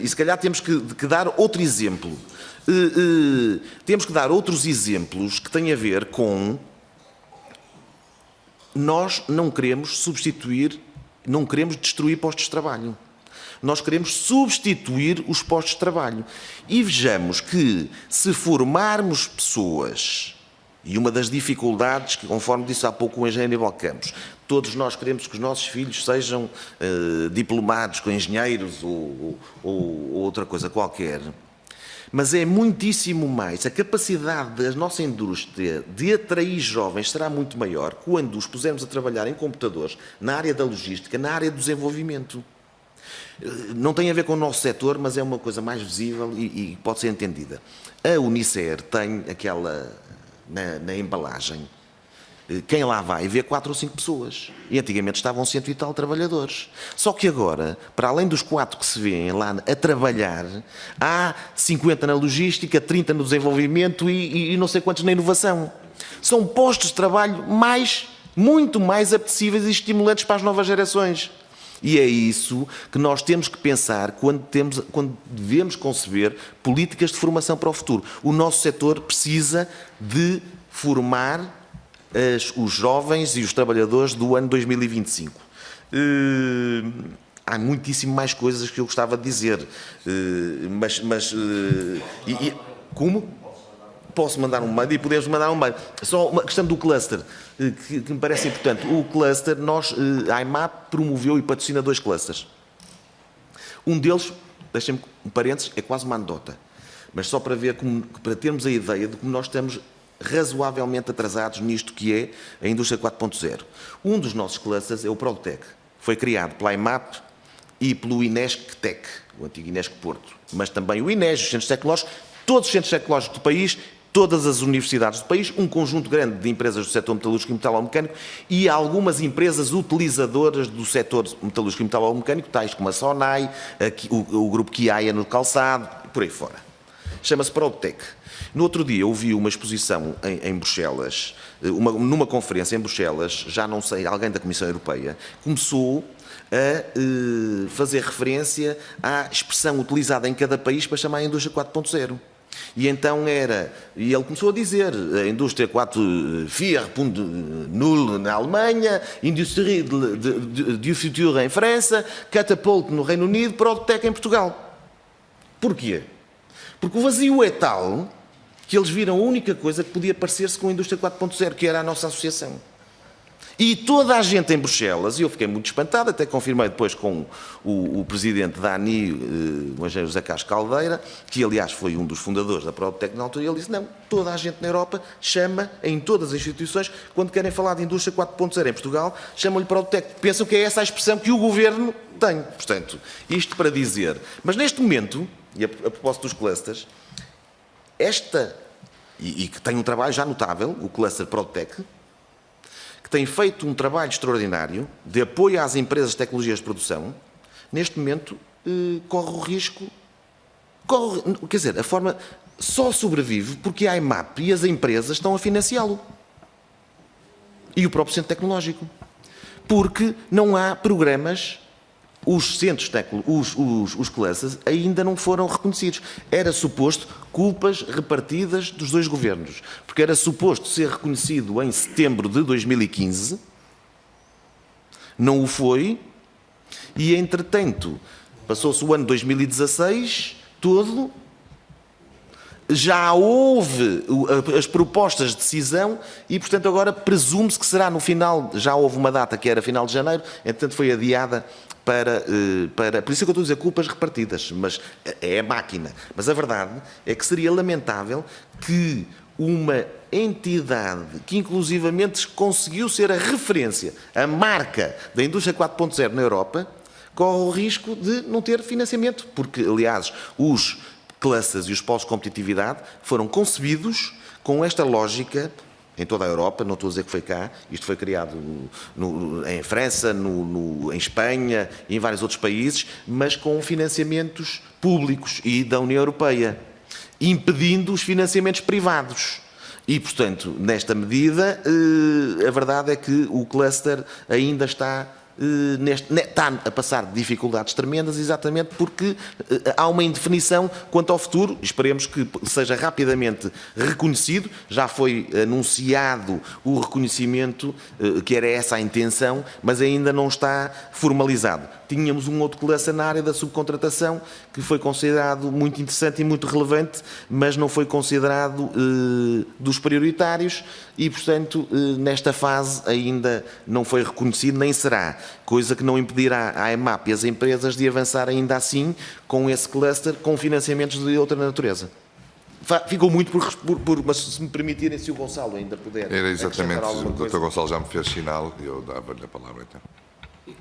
[SPEAKER 9] E se calhar temos que dar outro exemplo. Temos que dar outros exemplos que têm a ver com nós não queremos substituir, não queremos destruir postos de trabalho. Nós queremos substituir os postos de trabalho. E vejamos que, se formarmos pessoas, e uma das dificuldades, que conforme disse há pouco o engenheiro Aníbal Campos, todos nós queremos que os nossos filhos sejam diplomados, com engenheiros ou outra coisa qualquer, mas é muitíssimo mais. A capacidade da nossa indústria de atrair jovens será muito maior quando os pusermos a trabalhar em computadores, na área da logística, na área do desenvolvimento. Não tem a ver com o nosso setor, mas é uma coisa mais visível e pode ser entendida. A Unicer tem aquela, na embalagem, quem lá vai vê 4 ou 5 pessoas. E antigamente estavam 100 e tal trabalhadores. Só que agora, para além dos 4 que se vêem lá a trabalhar, há 50 na logística, 30 no desenvolvimento e não sei quantos na inovação. São postos de trabalho muito mais apetecíveis e estimulantes para as novas gerações. E é isso que nós temos que pensar quando devemos conceber políticas de formação para o futuro. O nosso setor precisa de formar os jovens e os trabalhadores do ano 2025. Há muitíssimo mais coisas que eu gostava de dizer, como? Posso mandar um mail e podemos mandar um mail. Só uma questão do cluster, que me parece importante. O cluster, a IMAP promoveu e patrocina 2 clusters. Um deles, deixem-me um parênteses, é quase uma anedota. Mas só para ver, para termos a ideia de como nós estamos razoavelmente atrasados nisto que é a indústria 4.0. Um dos nossos clusters é o Prodtec. Foi criado pela IMAP e pelo INESC-TEC, o antigo INESC-Porto. Mas também o INES, os centros tecnológicos, todos os centros tecnológicos do país, todas as universidades do país, um conjunto grande de empresas do setor metalúrgico e metalomecânico e algumas empresas utilizadoras do setor metalúrgico e metalomecânico, tais como a Sonai, o grupo Kiaia no calçado, por aí fora. Chama-se Prodtec. No outro dia ouvi uma exposição em Bruxelas, numa conferência em Bruxelas, já não sei, alguém da Comissão Europeia, começou a fazer referência à expressão utilizada em cada país para chamar a indústria 4.0. E então e ele começou a dizer, a indústria 4.0 na Alemanha, Industrie du Futur em França, Catapult no Reino Unido, Prodtec em Portugal. Porquê? Porque o vazio é tal que eles viram a única coisa que podia parecer-se com a indústria 4.0, que era a nossa associação. E toda a gente em Bruxelas, e eu fiquei muito espantado, até confirmei depois com o presidente da ANI, o engenheiro José Carlos Caldeira, que aliás foi um dos fundadores da Prodtec na altura, e ele disse, não, toda a gente na Europa chama, em todas as instituições, quando querem falar de indústria 4.0 em Portugal, chamam-lhe Prodtec. Pensam que é essa a expressão que o governo tem. Portanto, isto para dizer. Mas neste momento, e a propósito dos clusters, e que tem um trabalho já notável, o cluster Prodtec, que tem feito um trabalho extraordinário de apoio às empresas de tecnologias de produção, neste momento corre o risco, quer dizer, a forma só sobrevive porque a IMAP e as empresas estão a financiá-lo. E o próprio centro tecnológico. Porque não há programas. Os centros, os clusters ainda não foram reconhecidos. Era suposto culpas repartidas dos 2 governos, porque era suposto ser reconhecido em setembro de 2015, não o foi, e entretanto passou-se o ano 2016 todo, já houve as propostas de decisão e, portanto, agora presume-se que será no final, já houve uma data que era final de janeiro, entretanto foi adiada por isso é que eu estou a dizer culpas repartidas, mas é a máquina. Mas a verdade é que seria lamentável que uma entidade que inclusivamente conseguiu ser a referência, a marca da indústria 4.0 na Europa, corre o risco de não ter financiamento, porque, aliás, os clusters e os polos de competitividade foram concebidos com esta lógica em toda a Europa, não estou a dizer que foi cá, isto foi criado em França, em Espanha e em vários outros países, mas com financiamentos públicos e da União Europeia, impedindo os financiamentos privados. E, portanto, nesta medida, a verdade é que o cluster ainda está a passar dificuldades tremendas, exatamente porque há uma indefinição quanto ao futuro. Esperemos que seja rapidamente reconhecido. Já foi anunciado o reconhecimento, que era essa a intenção, mas ainda não está formalizado. tínhamos um outro cluster na área da subcontratação que foi considerado muito interessante e muito relevante, mas não foi considerado dos prioritários e, portanto, nesta fase ainda não foi reconhecido, nem será, coisa que não impedirá a EMAP e as empresas de avançar ainda assim com esse cluster, com financiamentos de outra natureza. Ficou muito mas se me permitirem, se o Gonçalo ainda puder.
[SPEAKER 1] Era exatamente, o Dr. Gonçalo já me fez sinal e eu dava-lhe a palavra então.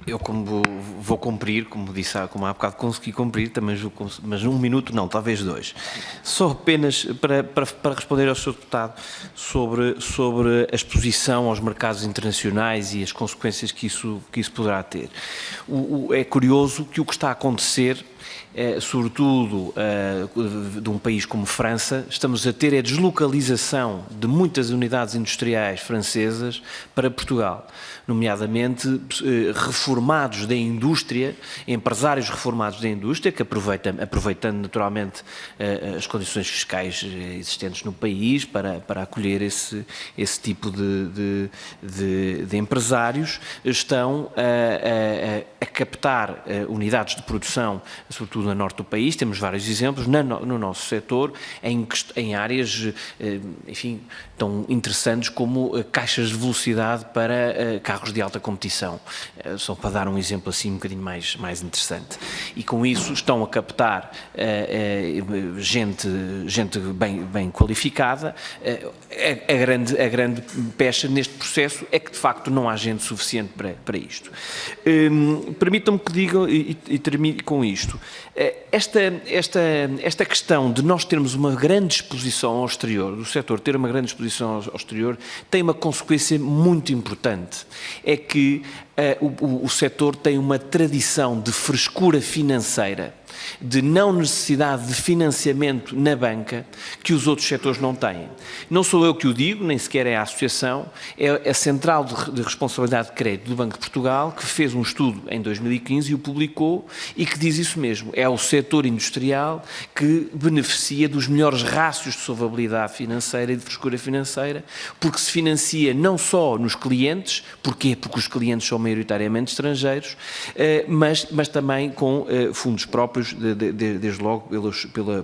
[SPEAKER 3] Eu, como vou cumprir, como disse, como há bocado consegui cumprir, também julgo, mas 1 minuto não, talvez 2. Só apenas para responder ao Sr. Deputado sobre a exposição aos mercados internacionais e as consequências que isso poderá ter. É curioso que o que está a acontecer, sobretudo de um país como França, estamos a ter a deslocalização de muitas unidades industriais francesas para Portugal, nomeadamente reformados da indústria, empresários reformados da indústria, que aproveitando naturalmente as condições fiscais existentes no país para acolher esse tipo de empresários, estão a captar unidades de produção, sobretudo no norte do país. Temos vários exemplos no nosso setor, em áreas, enfim, tão interessantes como caixas de velocidade para carros de alta competição, só para dar um exemplo assim um bocadinho mais interessante. E com isso estão a captar gente bem qualificada. A grande pecha neste processo é que de facto não há gente suficiente para isto. Permitam-me que diga, e termine com isto, esta questão de nós termos uma grande exposição ao exterior, do setor ter uma grande exposição ao exterior, tem uma consequência muito importante. É que o setor tem uma tradição de frescura financeira, de não necessidade de financiamento na banca, que os outros setores não têm. Não sou eu que o digo, nem sequer é a Associação, é a Central de Responsabilidade de Crédito do Banco de Portugal, que fez um estudo em 2015 e o publicou, e que diz isso mesmo. É o setor industrial que beneficia dos melhores rácios de solvabilidade financeira e de frescura financeira, porque se financia não só nos clientes, porquê? Porque os clientes são maioritariamente estrangeiros, mas também com fundos próprios, desde logo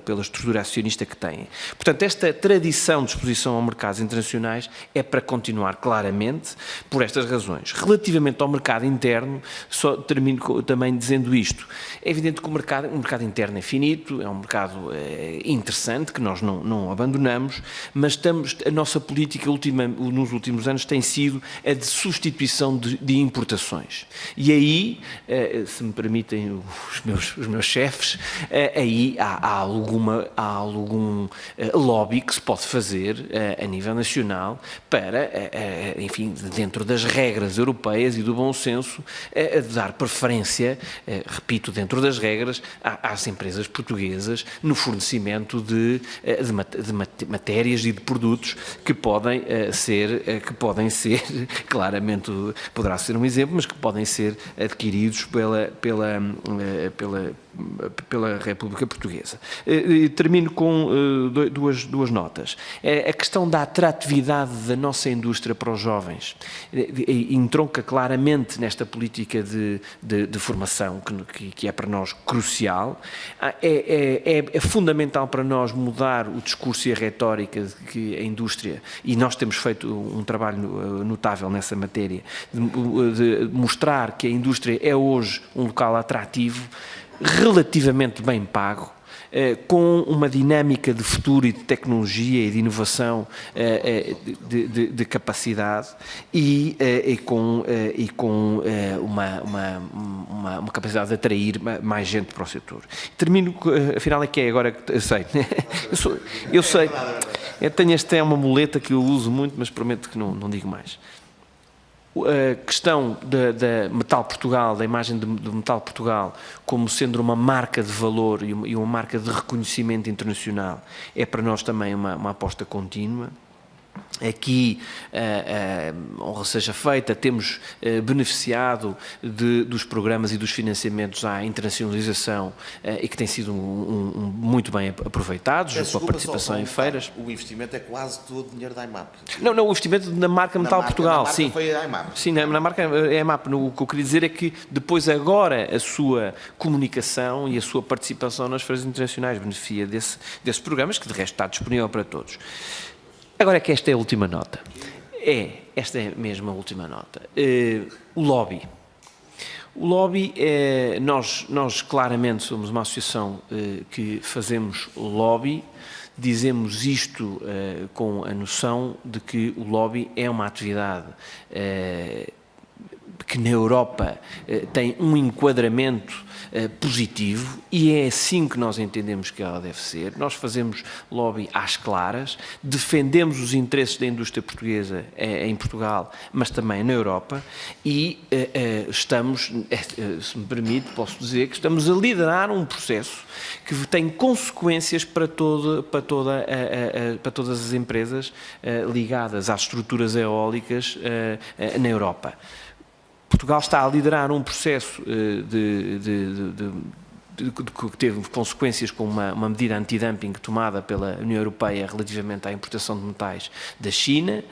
[SPEAKER 3] pela estrutura acionista que têm. Portanto, esta tradição de exposição a mercados internacionais é para continuar claramente por estas razões. Relativamente ao mercado interno, só termino também dizendo isto. É evidente que o mercado interno é finito, é um mercado interessante, que nós não abandonamos, mas a nossa política nos últimos anos tem sido a de substituição de importações. E aí, se me permitem os meus chefes, aí há algum lobby que se pode fazer a nível nacional para, enfim, dentro das regras europeias e do bom senso, dar preferência, repito, dentro das regras, às empresas portuguesas no fornecimento de matérias e de produtos que podem ser, claramente poderá ser um exemplo, mas que podem ser adquiridos pela República Portuguesa. Termino com duas notas. A questão da atratividade da nossa indústria para os jovens entronca claramente nesta política de formação que é para nós crucial. É fundamental para nós mudar o discurso e a retórica de que a indústria, e nós temos feito um trabalho notável nessa matéria, de mostrar que a indústria é hoje um local atrativo, relativamente bem pago, com uma dinâmica de futuro e de tecnologia e de inovação de capacidade e com uma capacidade de atrair mais gente para o setor. Termino, afinal é que é agora que eu sei. Eu sei. Esta é uma muleta que eu uso muito, mas prometo que não digo mais. A questão da Metal Portugal, da imagem do Metal Portugal como sendo uma marca de valor e uma marca de reconhecimento internacional, é para nós também uma aposta contínua. Aqui, honra seja feita, temos beneficiado dos programas e dos financiamentos à internacionalização e que têm sido muito bem aproveitados, com a participação em feiras.
[SPEAKER 9] O investimento é quase todo dinheiro da IMAP.
[SPEAKER 3] Não, o investimento na marca Metal Portugal, sim.
[SPEAKER 9] Foi a IMAP.
[SPEAKER 3] Sim, na marca é a IMAP. O que eu queria dizer é que depois agora a sua comunicação e a sua participação nas feiras internacionais beneficia desses programas, que de resto está disponível para todos. Agora é que esta é a última nota. Esta é mesmo a última nota. O lobby. O lobby, nós claramente somos uma associação que fazemos lobby, dizemos isto com a noção de que o lobby é uma atividade que na Europa tem um enquadramento positivo e é assim que nós entendemos que ela deve ser. Nós fazemos lobby às claras, defendemos os interesses da indústria portuguesa em Portugal, mas também na Europa e estamos, se me permite, posso dizer que estamos a liderar um processo que tem consequências para todas as empresas ligadas às estruturas eólicas na Europa. Portugal está a liderar um processo que teve consequências com uma medida antidumping tomada pela União Europeia relativamente à importação de metais da China,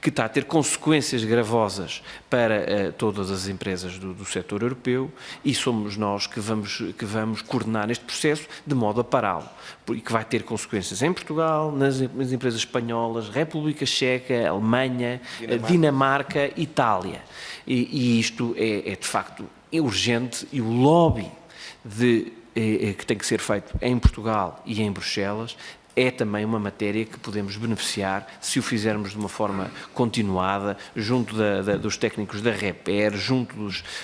[SPEAKER 3] que está a ter consequências gravosas para todas as empresas do setor europeu e somos nós que vamos coordenar este processo de modo a pará-lo e que vai ter consequências em Portugal, nas empresas espanholas, República Checa, Alemanha, Dinamarca, Itália. E isto é de facto urgente e o lobby que tem que ser feito em Portugal e em Bruxelas é também uma matéria que podemos beneficiar se o fizermos de uma forma continuada, junto dos técnicos da REPER, junto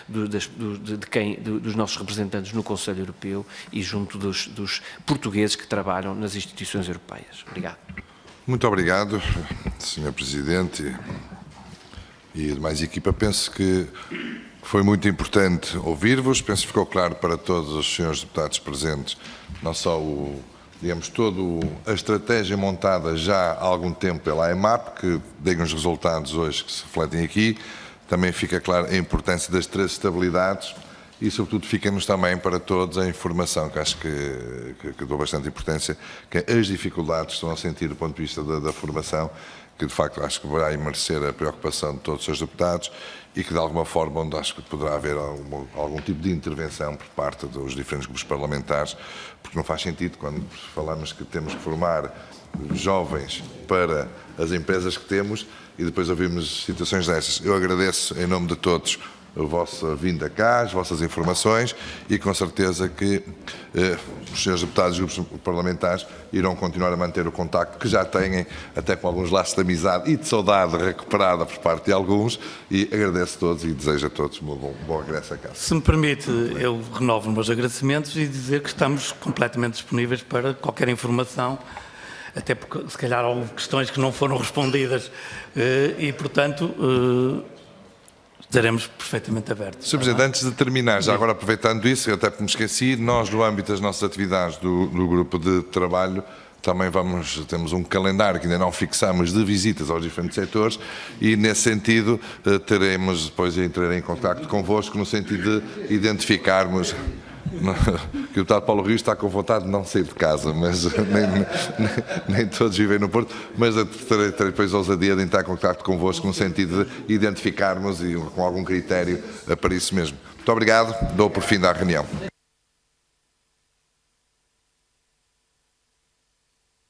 [SPEAKER 3] dos nossos representantes no Conselho Europeu e junto dos portugueses que trabalham nas instituições europeias. Obrigado.
[SPEAKER 1] Muito obrigado, Sr. Presidente e demais equipa. Penso que foi muito importante ouvir-vos, penso que ficou claro para todos os senhores deputados presentes, não só toda a estratégia montada já há algum tempo pela EMAP, que deu uns resultados hoje que se refletem aqui, também fica claro a importância das três estabilidades e, sobretudo, fica-nos também para todos a informação, que acho que dou bastante importância, que as dificuldades que estão a sentir do ponto de vista da formação, que de facto acho que vai merecer a preocupação de todos os seus deputados e que de alguma forma onde acho que poderá haver algum tipo de intervenção por parte dos diferentes grupos parlamentares, porque não faz sentido quando falamos que temos que formar jovens para as empresas que temos e depois ouvimos situações dessas. Eu agradeço em nome de todos a vossa vinda cá, as vossas informações e com certeza que os senhores deputados e grupos parlamentares irão continuar a manter o contacto que já têm, até com alguns laços de amizade e de saudade recuperada por parte de alguns e agradeço a todos e desejo a todos um bom regresso a casa.
[SPEAKER 2] Se me permite, eu renovo os meus agradecimentos e dizer que estamos completamente disponíveis para qualquer informação, até porque se calhar houve questões que não foram respondidas e, portanto, estaremos perfeitamente abertos.
[SPEAKER 1] Sr. Presidente, antes de terminar, já agora aproveitando isso, até porque me esqueci, nós no âmbito das nossas atividades do grupo de trabalho também temos um calendário que ainda não fixamos de visitas aos diferentes setores e nesse sentido teremos depois entrar em contacto convosco no sentido de identificarmos que o deputado Paulo Rio está com vontade de não sair de casa, mas nem todos vivem no Porto, mas terei depois a ousadia de entrar em contacto convosco no sentido de identificarmos e com algum critério para isso mesmo. Muito obrigado, dou por fim da reunião.